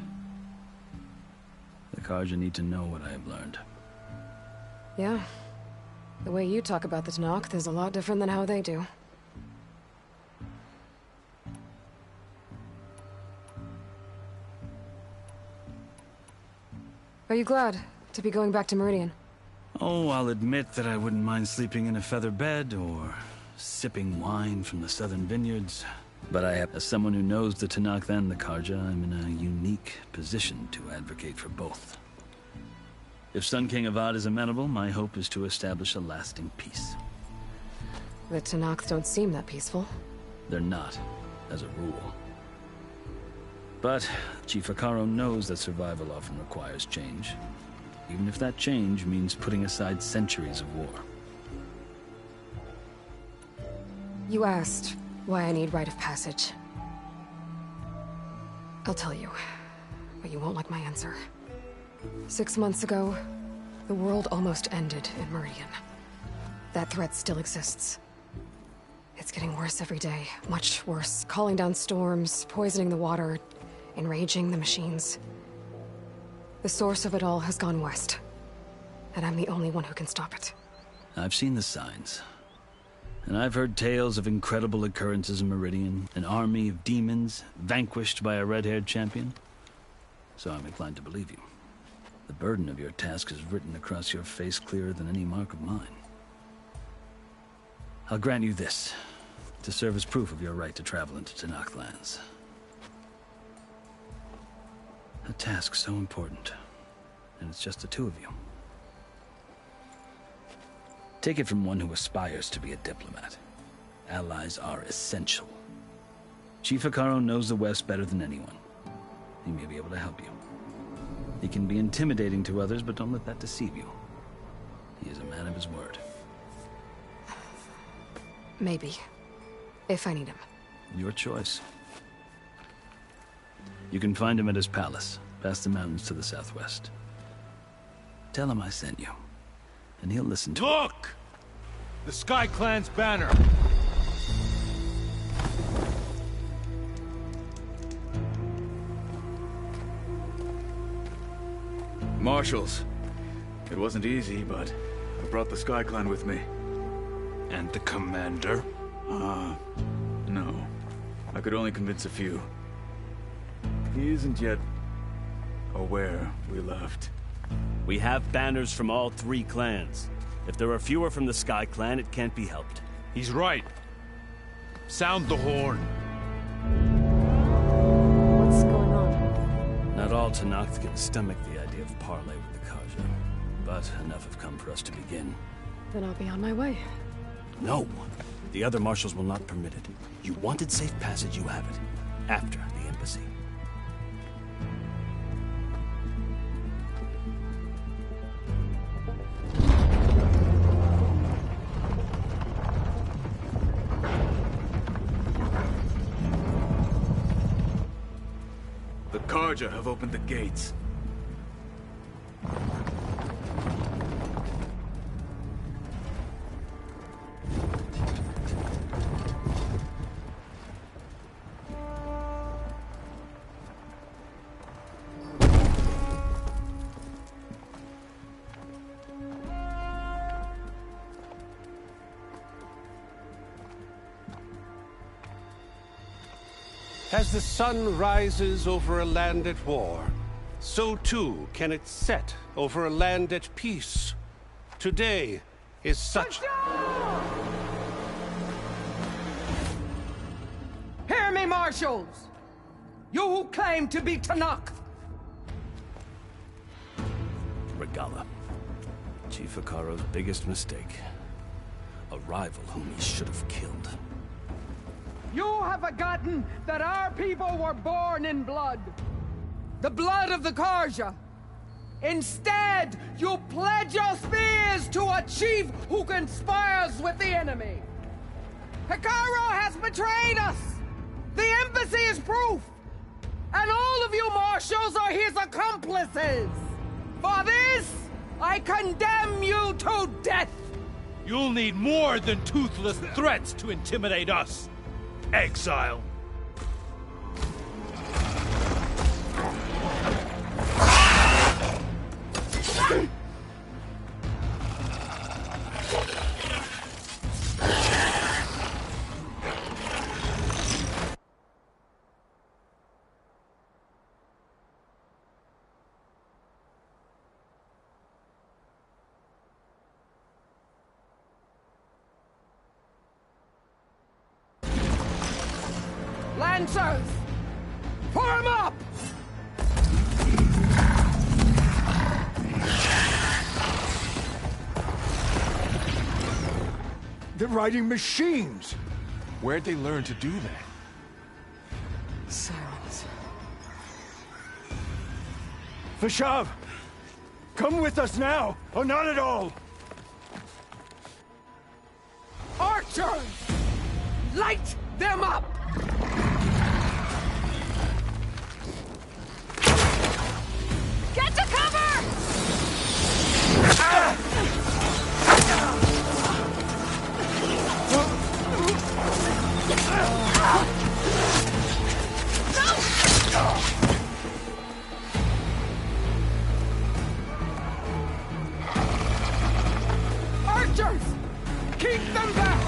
The Karja need to know what I have learned. Yeah. The way you talk about the Tanakh is a lot different than how they do. Are you glad to be going back to Meridian? Oh, I'll admit that I wouldn't mind sleeping in a feather bed or sipping wine from the southern vineyards. But as someone who knows the Tanakh and the Karja, I'm in a unique position to advocate for both. If Sun King Avad is amenable, my hope is to establish a lasting peace. The Tanakh don't seem that peaceful. They're not, as a rule. But Chief Hikaru knows that survival often requires change, even if that change means putting aside centuries of war. You asked why I need rite of passage. I'll tell you, but you won't like my answer. 6 months ago, the world almost ended in Meridian. That threat still exists. It's getting worse every day, much worse. Calling down storms, poisoning the water, enraging the machines. The source of it all has gone west, and I'm the only one who can stop it. I've seen the signs. And I've heard tales of incredible occurrences in Meridian, an army of demons vanquished by a red-haired champion. So I'm inclined to believe you. The burden of your task is written across your face clearer than any mark of mine. I'll grant you this, to serve as proof of your right to travel into Tanakh lands. A task so important, and it's just the two of you. Take it from one who aspires to be a diplomat. Allies are essential. Chief Hikaru knows the West better than anyone. He may be able to help you. He can be intimidating to others, but don't let that deceive you. He is a man of his word. Maybe. If I need him. Your choice. You can find him at his palace, past the mountains to the southwest. Tell him I sent you, and he'll listen to Look! The Sky Clan's banner! Marshals. It wasn't easy, but I brought the Sky Clan with me. And the commander? No. I could only convince a few. He isn't yet aware we left. We have banners from all 3 clans. If there are fewer from the Sky Clan, it can't be helped. He's right. Sound the horn. What's going on? Not all Tanakh can stomach the idea of parley with the Karja, but enough have come for us to begin. Then I'll be on my way. No. The other marshals will not permit it. You wanted safe passage, you have it. After the embassy. The Karja have opened the gates. As the sun rises over a land at war, so too can it set over a land at peace. Today is such... Hear me, marshals! You who claim to be Tanakh! Gala. Chief Hikaro's biggest mistake. A rival whom he should have killed. You have forgotten that our people were born in blood. The blood of the Karja. Instead, you pledge your spears to a chief who conspires with the enemy. Hikaro has betrayed us. The embassy is proof. And all of you marshals are his accomplices. For this, I condemn you to death. You'll need more than toothless threats to intimidate us. Exile. Lancers! Form up! They're riding machines! Where'd they learn to do that? Silence. Vashav! Come with us now, or not at all! Archers! Light them up! Get to cover! Archers! Keep them back!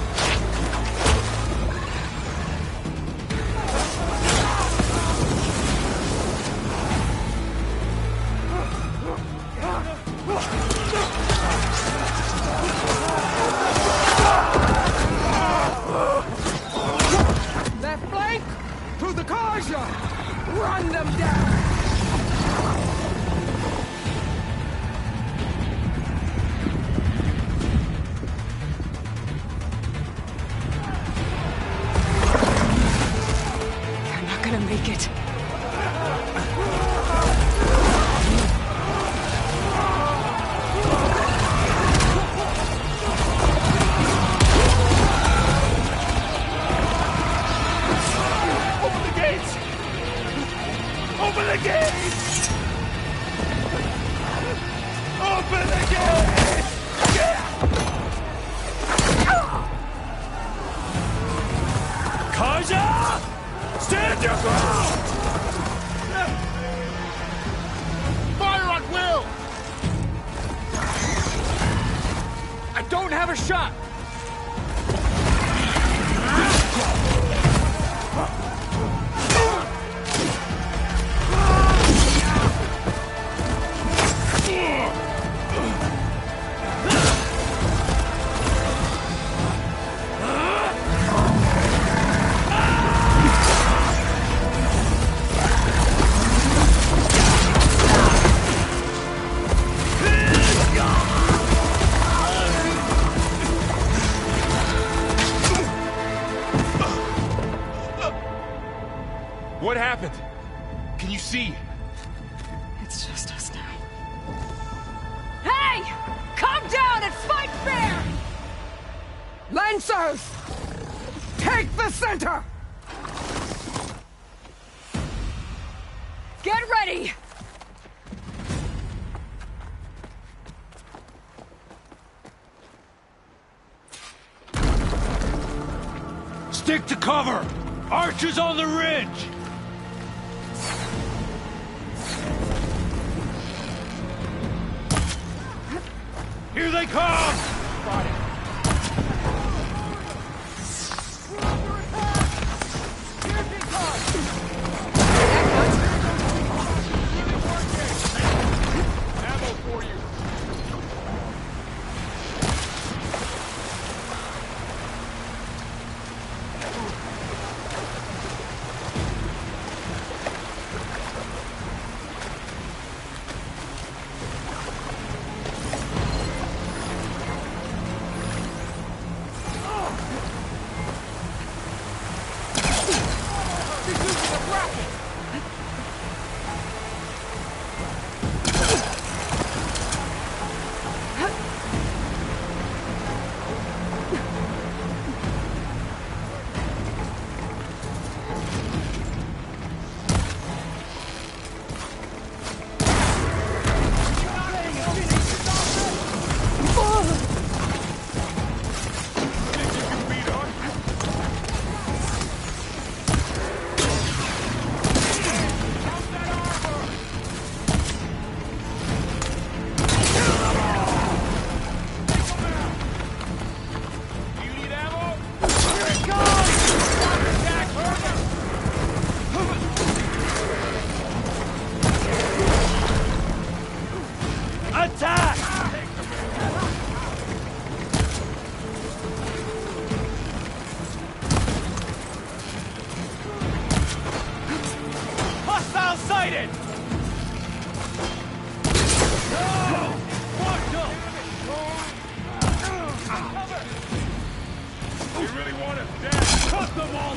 Left flank! To the Karja! Run them down! They're not gonna make it. Open the gates! Open the gates! Open the gates! Karja! Stand your ground! Fire at will! I don't have a shot! What happened? Can you see? It's just us now. Hey! Calm down and fight fair! Lancers! Take the center! Get ready! Stick to cover! Archers on the ridge! Here they come! Ammo for you.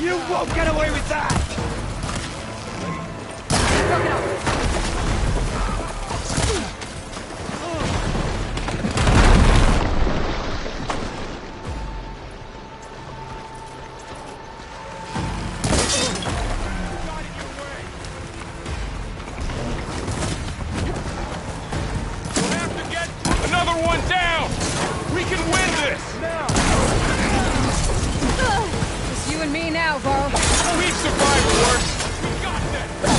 You won't get away with that! Another one down! We can win this! Just you and me now, Varl. We've survived worse! We got this!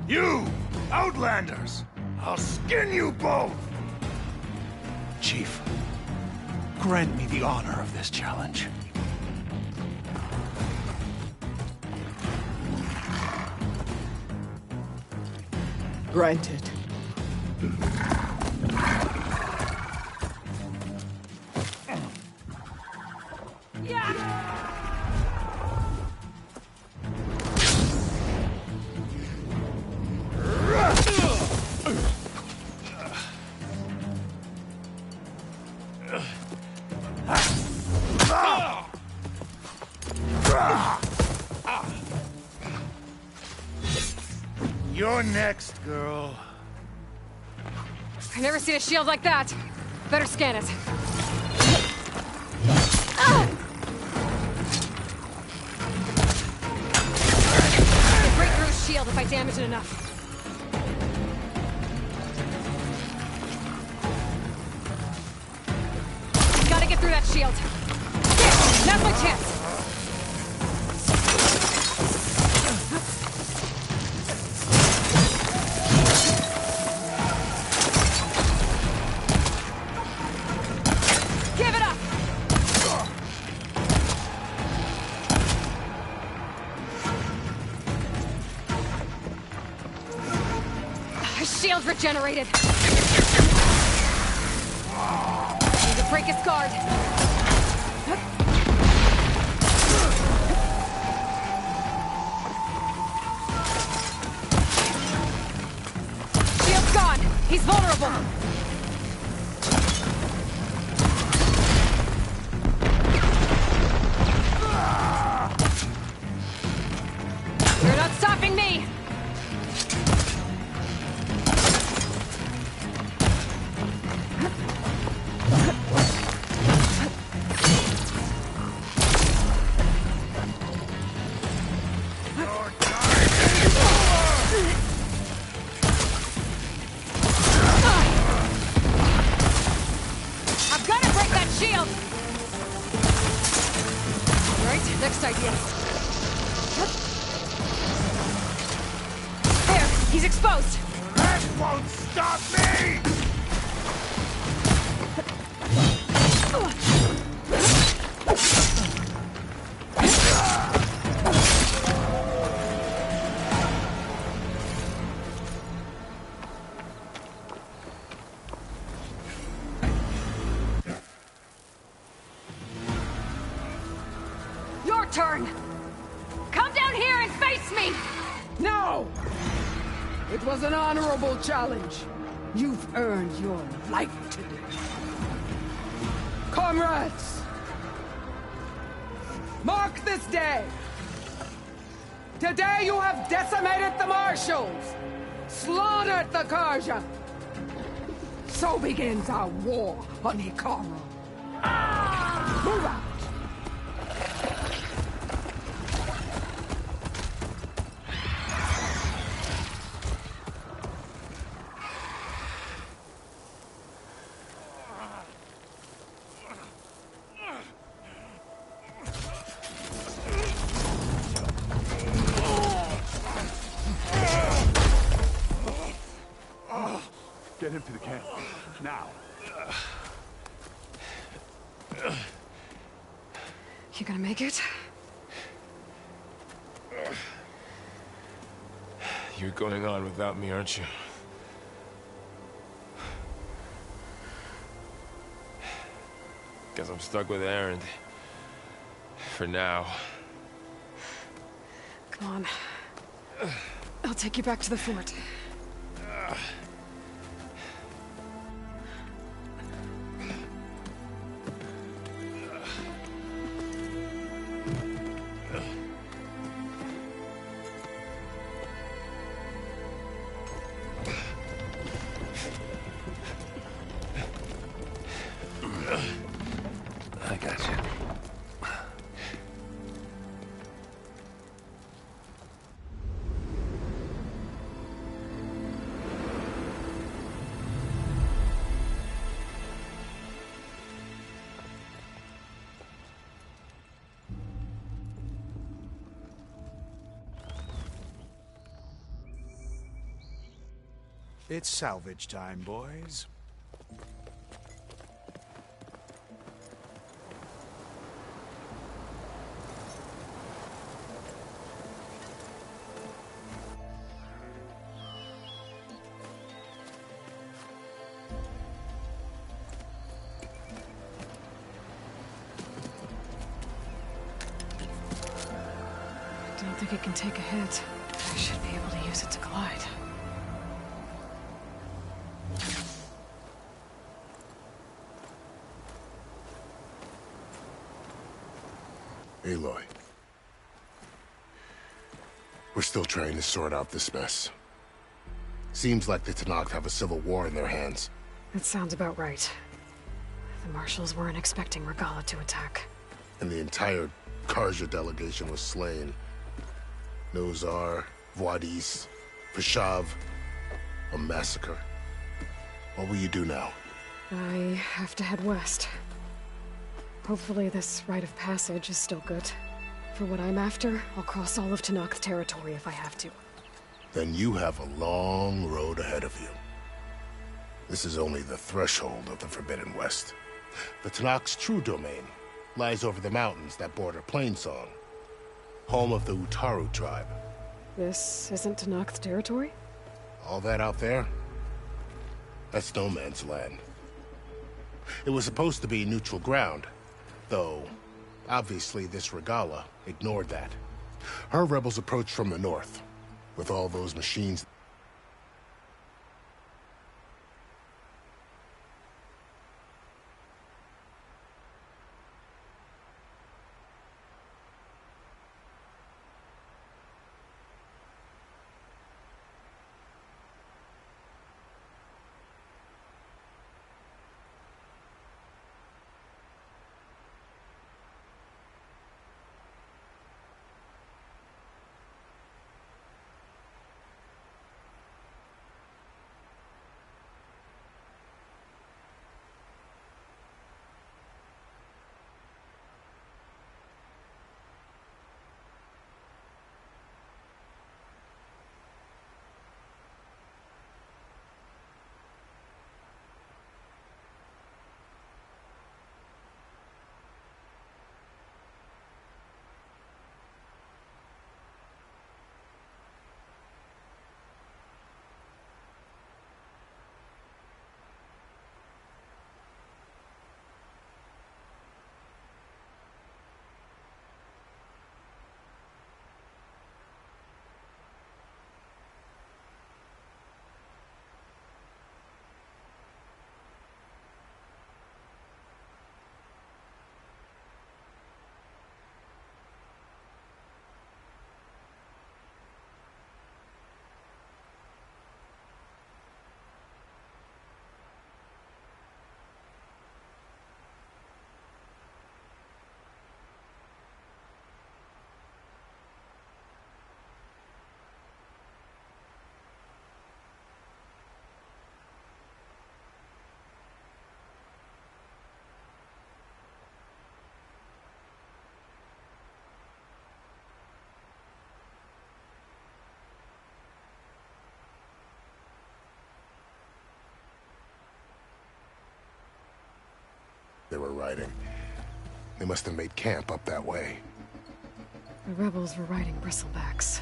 You! Outlanders! I'll skin you both! Chief, grant me the honor of this challenge. Granted. You're next, girl. I've never seen a shield like that. Better scan it. I'll break through his shield if I damage it enough. Gotta get through that shield. There! Now's my chance! Shield regenerated. Need to break his guard. Shield's gone. He's vulnerable. You're not stopping me. Next idea. There, he's exposed. That won't stop me! Turn! Come down here and face me! No! It was an honorable challenge. You've earned your life today. Comrades! Mark this day! Today you have decimated the Marshals! Slaughtered the Karja! So begins our war on Hikaru. Move out! Get him to the camp. Now. You gonna make it? You're going on without me, aren't you? Guess I'm stuck with Aaron. For now. Come on. I'll take you back to the fort. I got you. It's salvage time, boys. I don't think it can take a hit. I should be able to use it to glide. Aloy. We're still trying to sort out this mess. Seems like the Tenakth have a civil war in their hands. That sounds about right. The Marshals weren't expecting Regala to attack. And the entire Karja delegation was slain. Nozar, Voidis, Peshav. A massacre. What will you do now? I have to head west. Hopefully this rite of passage is still good. For what I'm after, I'll cross all of Tenakth territory if I have to. Then you have a long road ahead of you. This is only the threshold of the Forbidden West. The Tenakth's true domain lies over the mountains that border Plainsong, home of the Utaru tribe. This isn't Tenakth territory? All that out there? That's no man's land. It was supposed to be neutral ground, though obviously this Regala ignored that. Her rebels approached from the north, with all those machines. They were riding. They must have made camp up that way. The rebels were riding bristlebacks.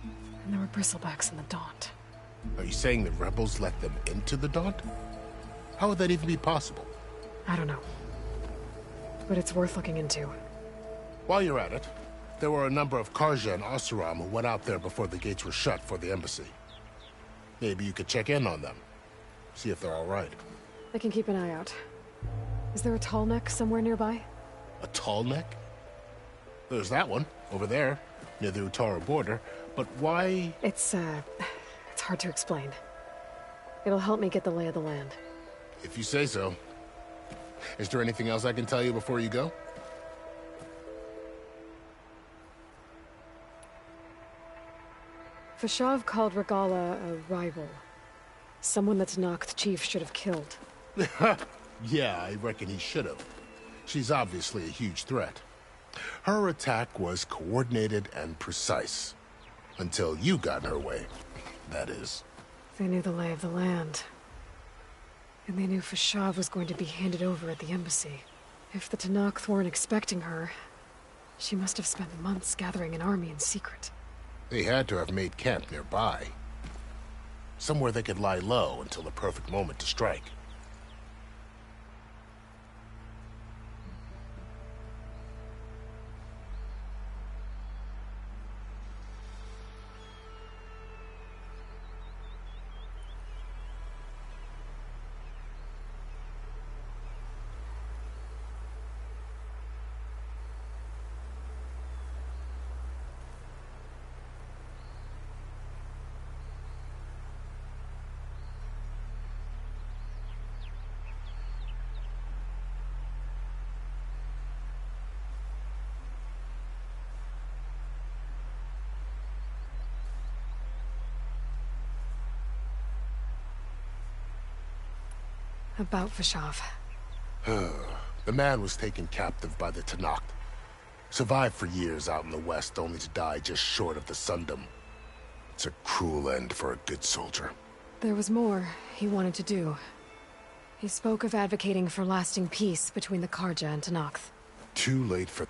And there were bristlebacks in the Daunt. Are you saying the rebels let them into the Daunt? How would that even be possible? I don't know. But it's worth looking into. While you're at it, there were a number of Karja and Oseram who went out there before the gates were shut for the embassy. Maybe you could check in on them. See if they're all right. I can keep an eye out. Is there a tall neck somewhere nearby? A tall neck? There's that one, over there, near the Utaru border. But why? It's hard to explain. It'll help me get the lay of the land. If you say so. Is there anything else I can tell you before you go? Peshav called Regala a rival. Someone that Tenakth chief should have killed. Yeah, I reckon he should have. She's obviously a huge threat. Her attack was coordinated and precise. Until you got in her way, that is. They knew the lay of the land. And they knew Fashav was going to be handed over at the embassy. If the Tenakth weren't expecting her, she must have spent months gathering an army in secret. They had to have made camp nearby. Somewhere they could lie low until the perfect moment to strike. About Fashav. The man was taken captive by the Tenakth. Survived for years out in the west, only to die just short of the Sundom. It's a cruel end for a good soldier. There was more he wanted to do. He spoke of advocating for lasting peace between the Karja and Tenakth. Too late for...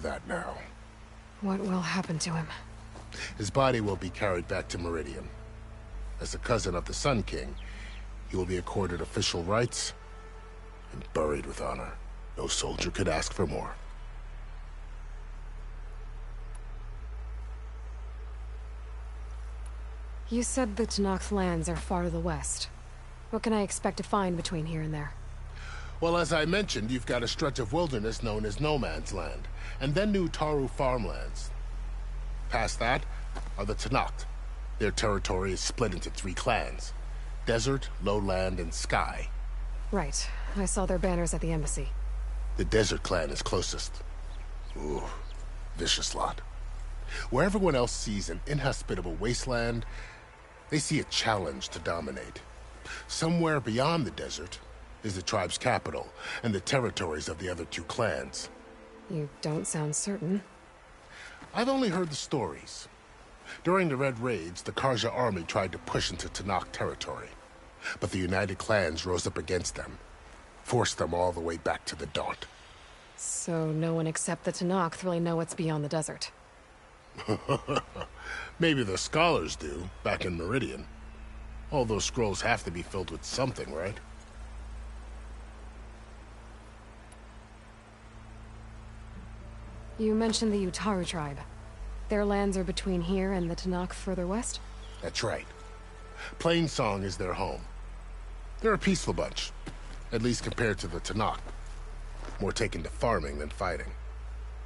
that now. What will happen to him? His body will be carried back to Meridian. As a cousin of the Sun King, he will be accorded official rights and buried with honor. No soldier could ask for more. You said the Tenakth lands are far to the west. What can I expect to find between here and there? Well, as I mentioned, you've got a stretch of wilderness known as No Man's Land, and then New Taru farmlands. Past that are the Tanact. Their territory is split into 3 clans: Desert, Lowland, and Sky. Right. I saw their banners at the embassy. The Desert clan is closest. Ooh, vicious lot. Where everyone else sees an inhospitable wasteland, they see a challenge to dominate. Somewhere beyond the desert is the tribe's capital and the territories of the other 2 clans. You don't sound certain. I've only heard the stories. During the Red Raids, the Karja army tried to push into Tanakh territory, but the United Clans rose up against them, forced them all the way back to the Daunt. So no one except the Tanakh really know what's beyond the desert. Maybe the scholars do, back in Meridian. All those scrolls have to be filled with something, right? You mentioned the Utaru tribe. Their lands are between here and the Tanakh further west? That's right. Plainsong is their home. They're a peaceful bunch, at least compared to the Tanakh. More taken to farming than fighting.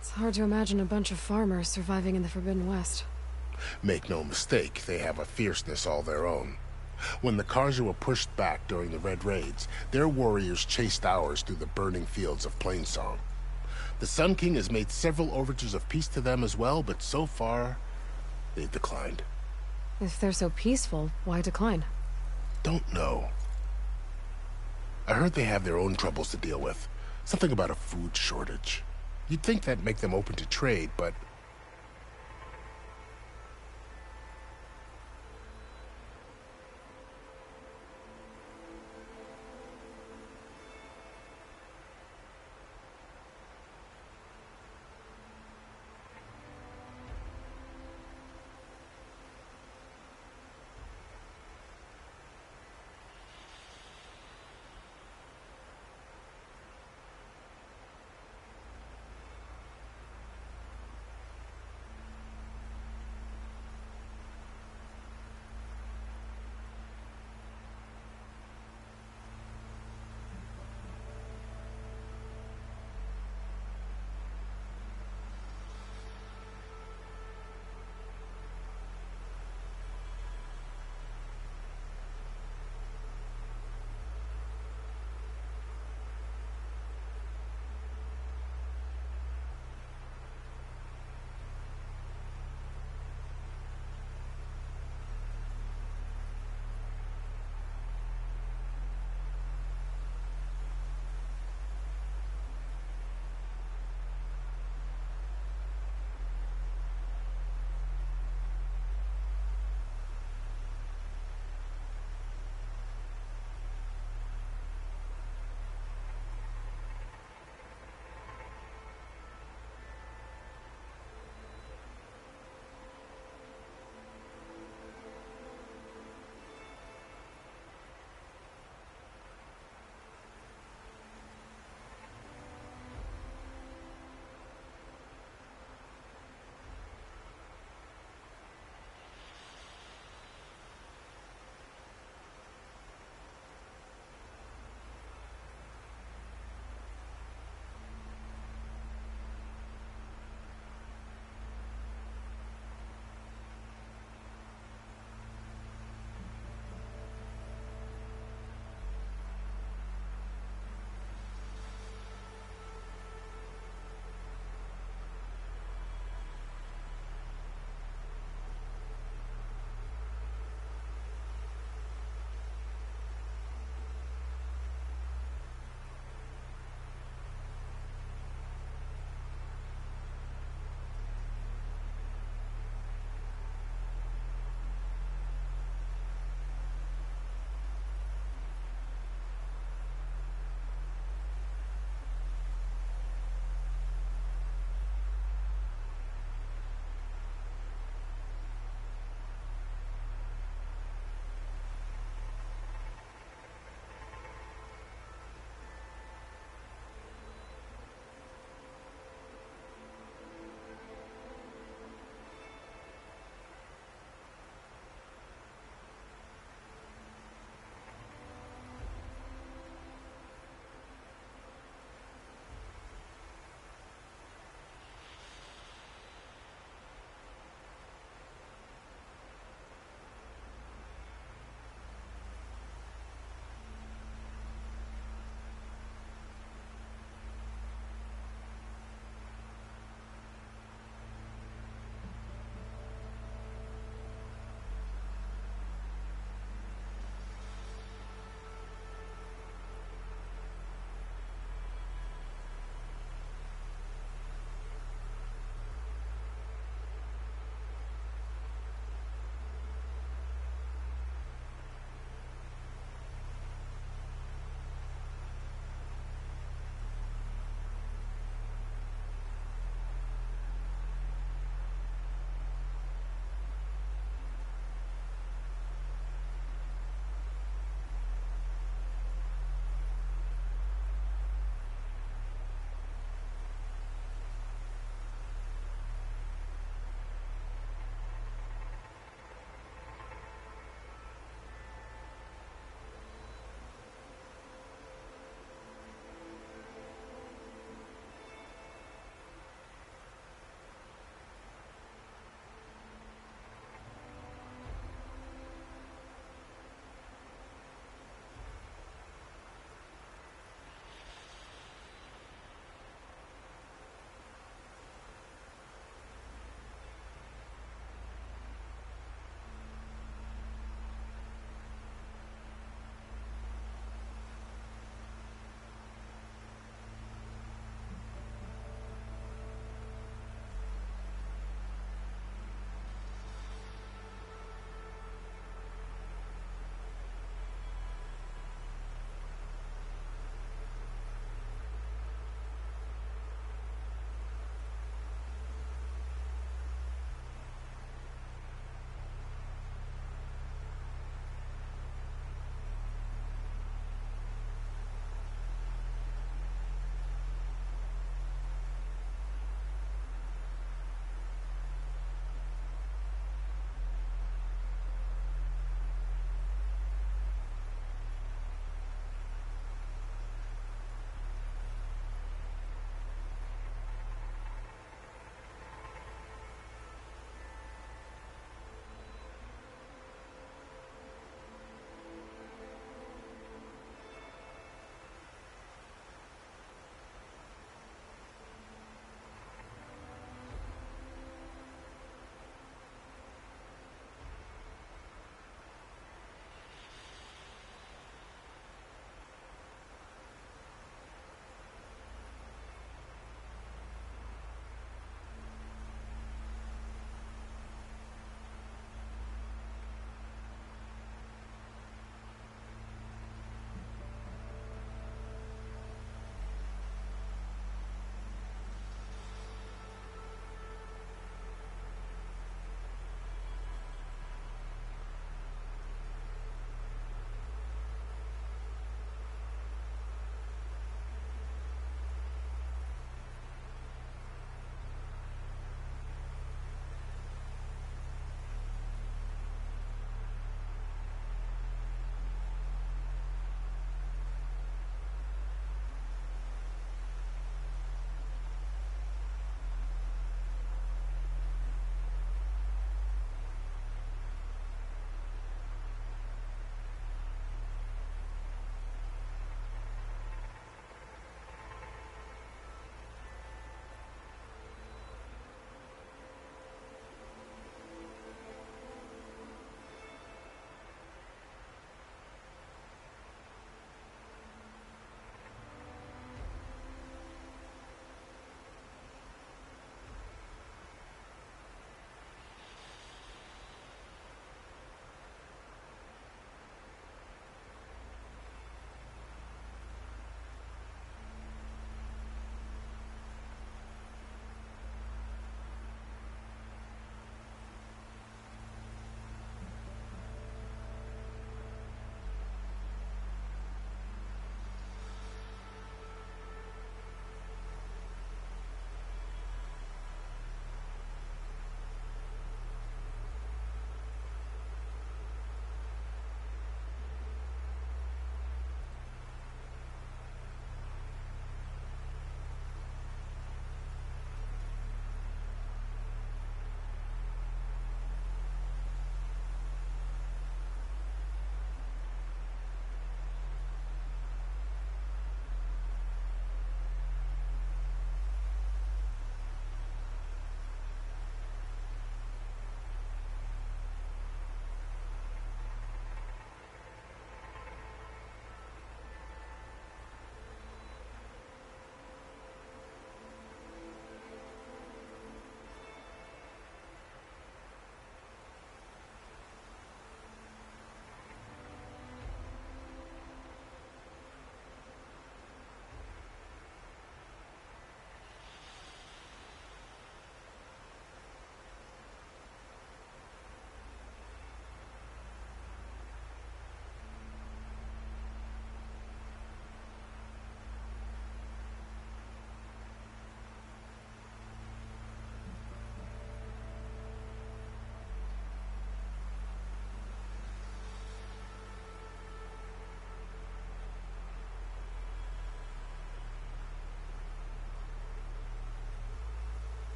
It's hard to imagine a bunch of farmers surviving in the Forbidden West. Make no mistake, they have a fierceness all their own. When the Karja were pushed back during the Red Raids, their warriors chased ours through the burning fields of Plainsong. The Sun King has made several overtures of peace to them as well, but so far, they've declined. If they're so peaceful, why decline? Don't know. I heard they have their own troubles to deal with. Something about a food shortage. You'd think that'd make them open to trade, but...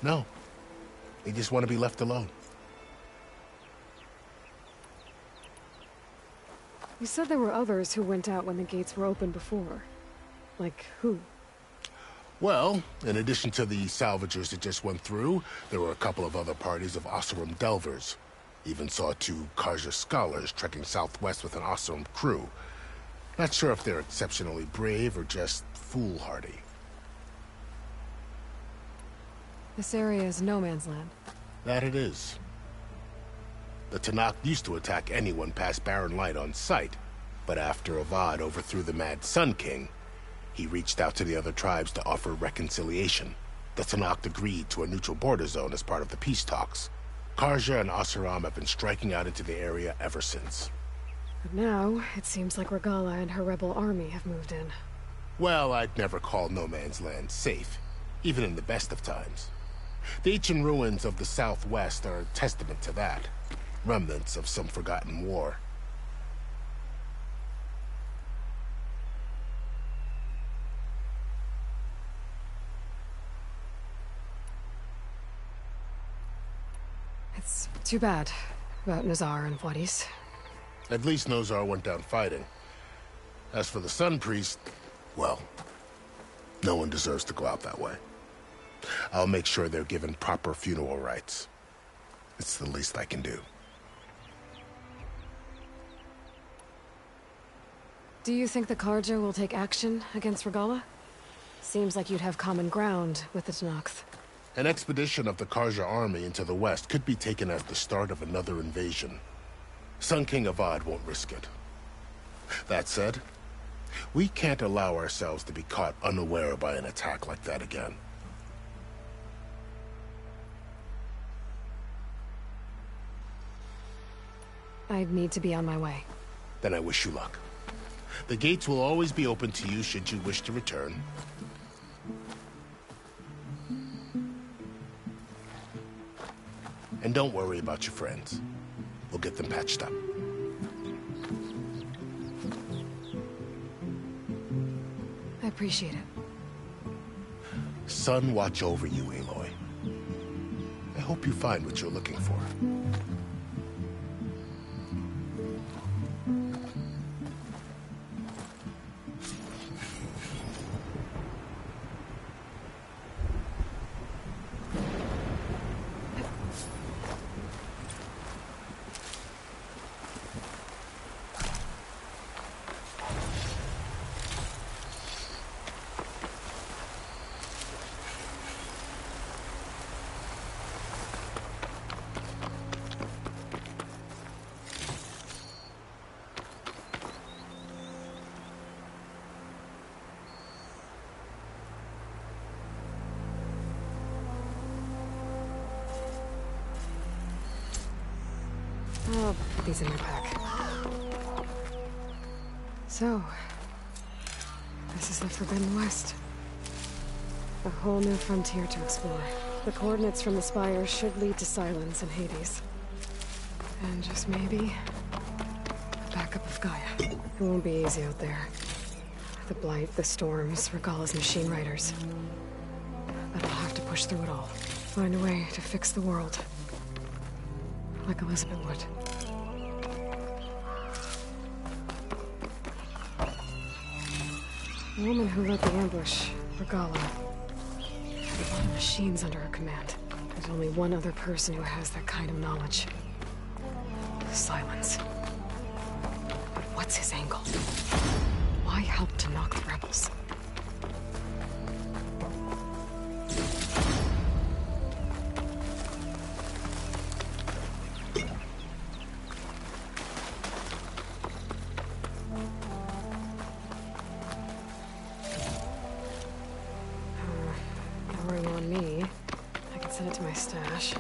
No. They just want to be left alone. You said there were others who went out when the gates were open before. Like who? Well, in addition to the salvagers that just went through, there were a couple of other parties of Oseram delvers. Even saw 2 Karja scholars trekking southwest with an Oseram crew. Not sure if they're exceptionally brave or just foolhardy. This area is no man's land. That it is. The Tanakh used to attack anyone past Barren Light on sight, but after Avad overthrew the Mad Sun King, he reached out to the other tribes to offer reconciliation. The Tanakh agreed to a neutral border zone as part of the peace talks. Karja and Oseram have been striking out into the area ever since. But now, it seems like Regala and her rebel army have moved in. Well, I'd never call no man's land safe, even in the best of times. The ancient ruins of the southwest are a testament to that. Remnants of some forgotten war. It's too bad about Nazar and Wadis. At least Nozar went down fighting. As for the Sun Priest, well, no one deserves to go out that way. I'll make sure they're given proper funeral rites. It's the least I can do. Do you think the Karja will take action against Regala? Seems like you'd have common ground with the Tanakh. An expedition of the Karja army into the west could be taken as the start of another invasion. Sun King Avad won't risk it. That said, we can't allow ourselves to be caught unaware by an attack like that again. I'd need to be on my way. Then I wish you luck. The gates will always be open to you should you wish to return. And don't worry about your friends. We'll get them patched up. I appreciate it. Sun watch over you, Aloy. I hope you find what you're looking for. I'll put these in my pack. So, this is the Forbidden West. A whole new frontier to explore. The coordinates from the spire should lead to Silence and Hades. And just maybe, a backup of Gaia. It won't be easy out there. The Blight, the Storms, Regala's machine riders. But I'll have to push through it all. Find a way to fix the world. Like Elizabeth would. The woman who led the ambush, Regala, had a lot of machines under her command. There's only one other person who has that kind of knowledge. Silence. But what's his angle? Why help to knock the rebels? Worrying on me. I can send it to my stash.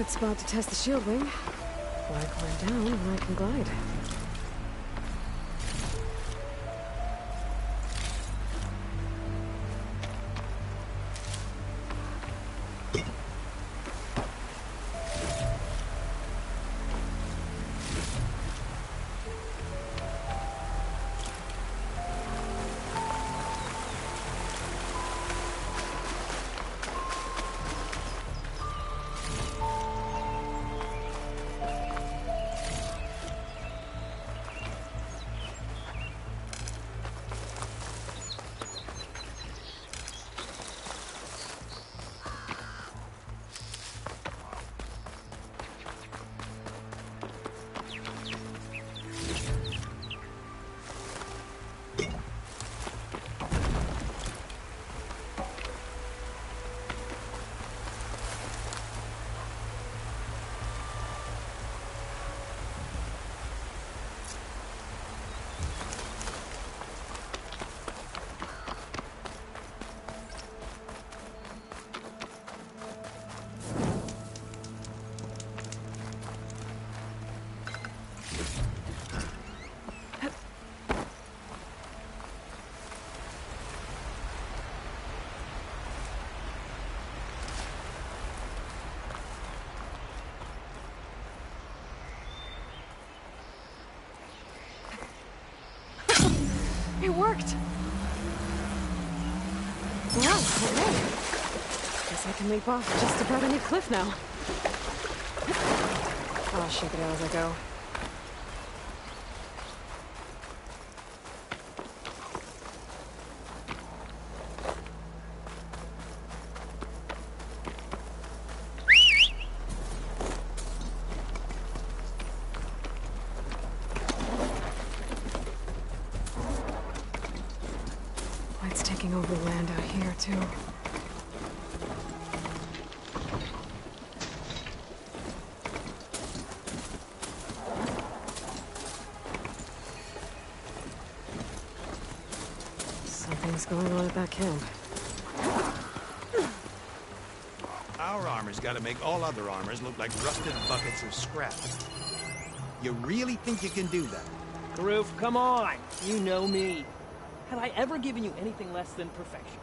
Good spot to test the shield wing. Why climb down when I can glide? It worked! Wow, okay. Guess I can leap off just about any cliff now. I'll shake it out as I go. Light's taking over the land out here, too. Something's going on at that camp. Our armor's gotta make all other armors look like rusted buckets of scrap. You really think you can do that? Karoof, come on! You know me. Have I ever given you anything less than perfection?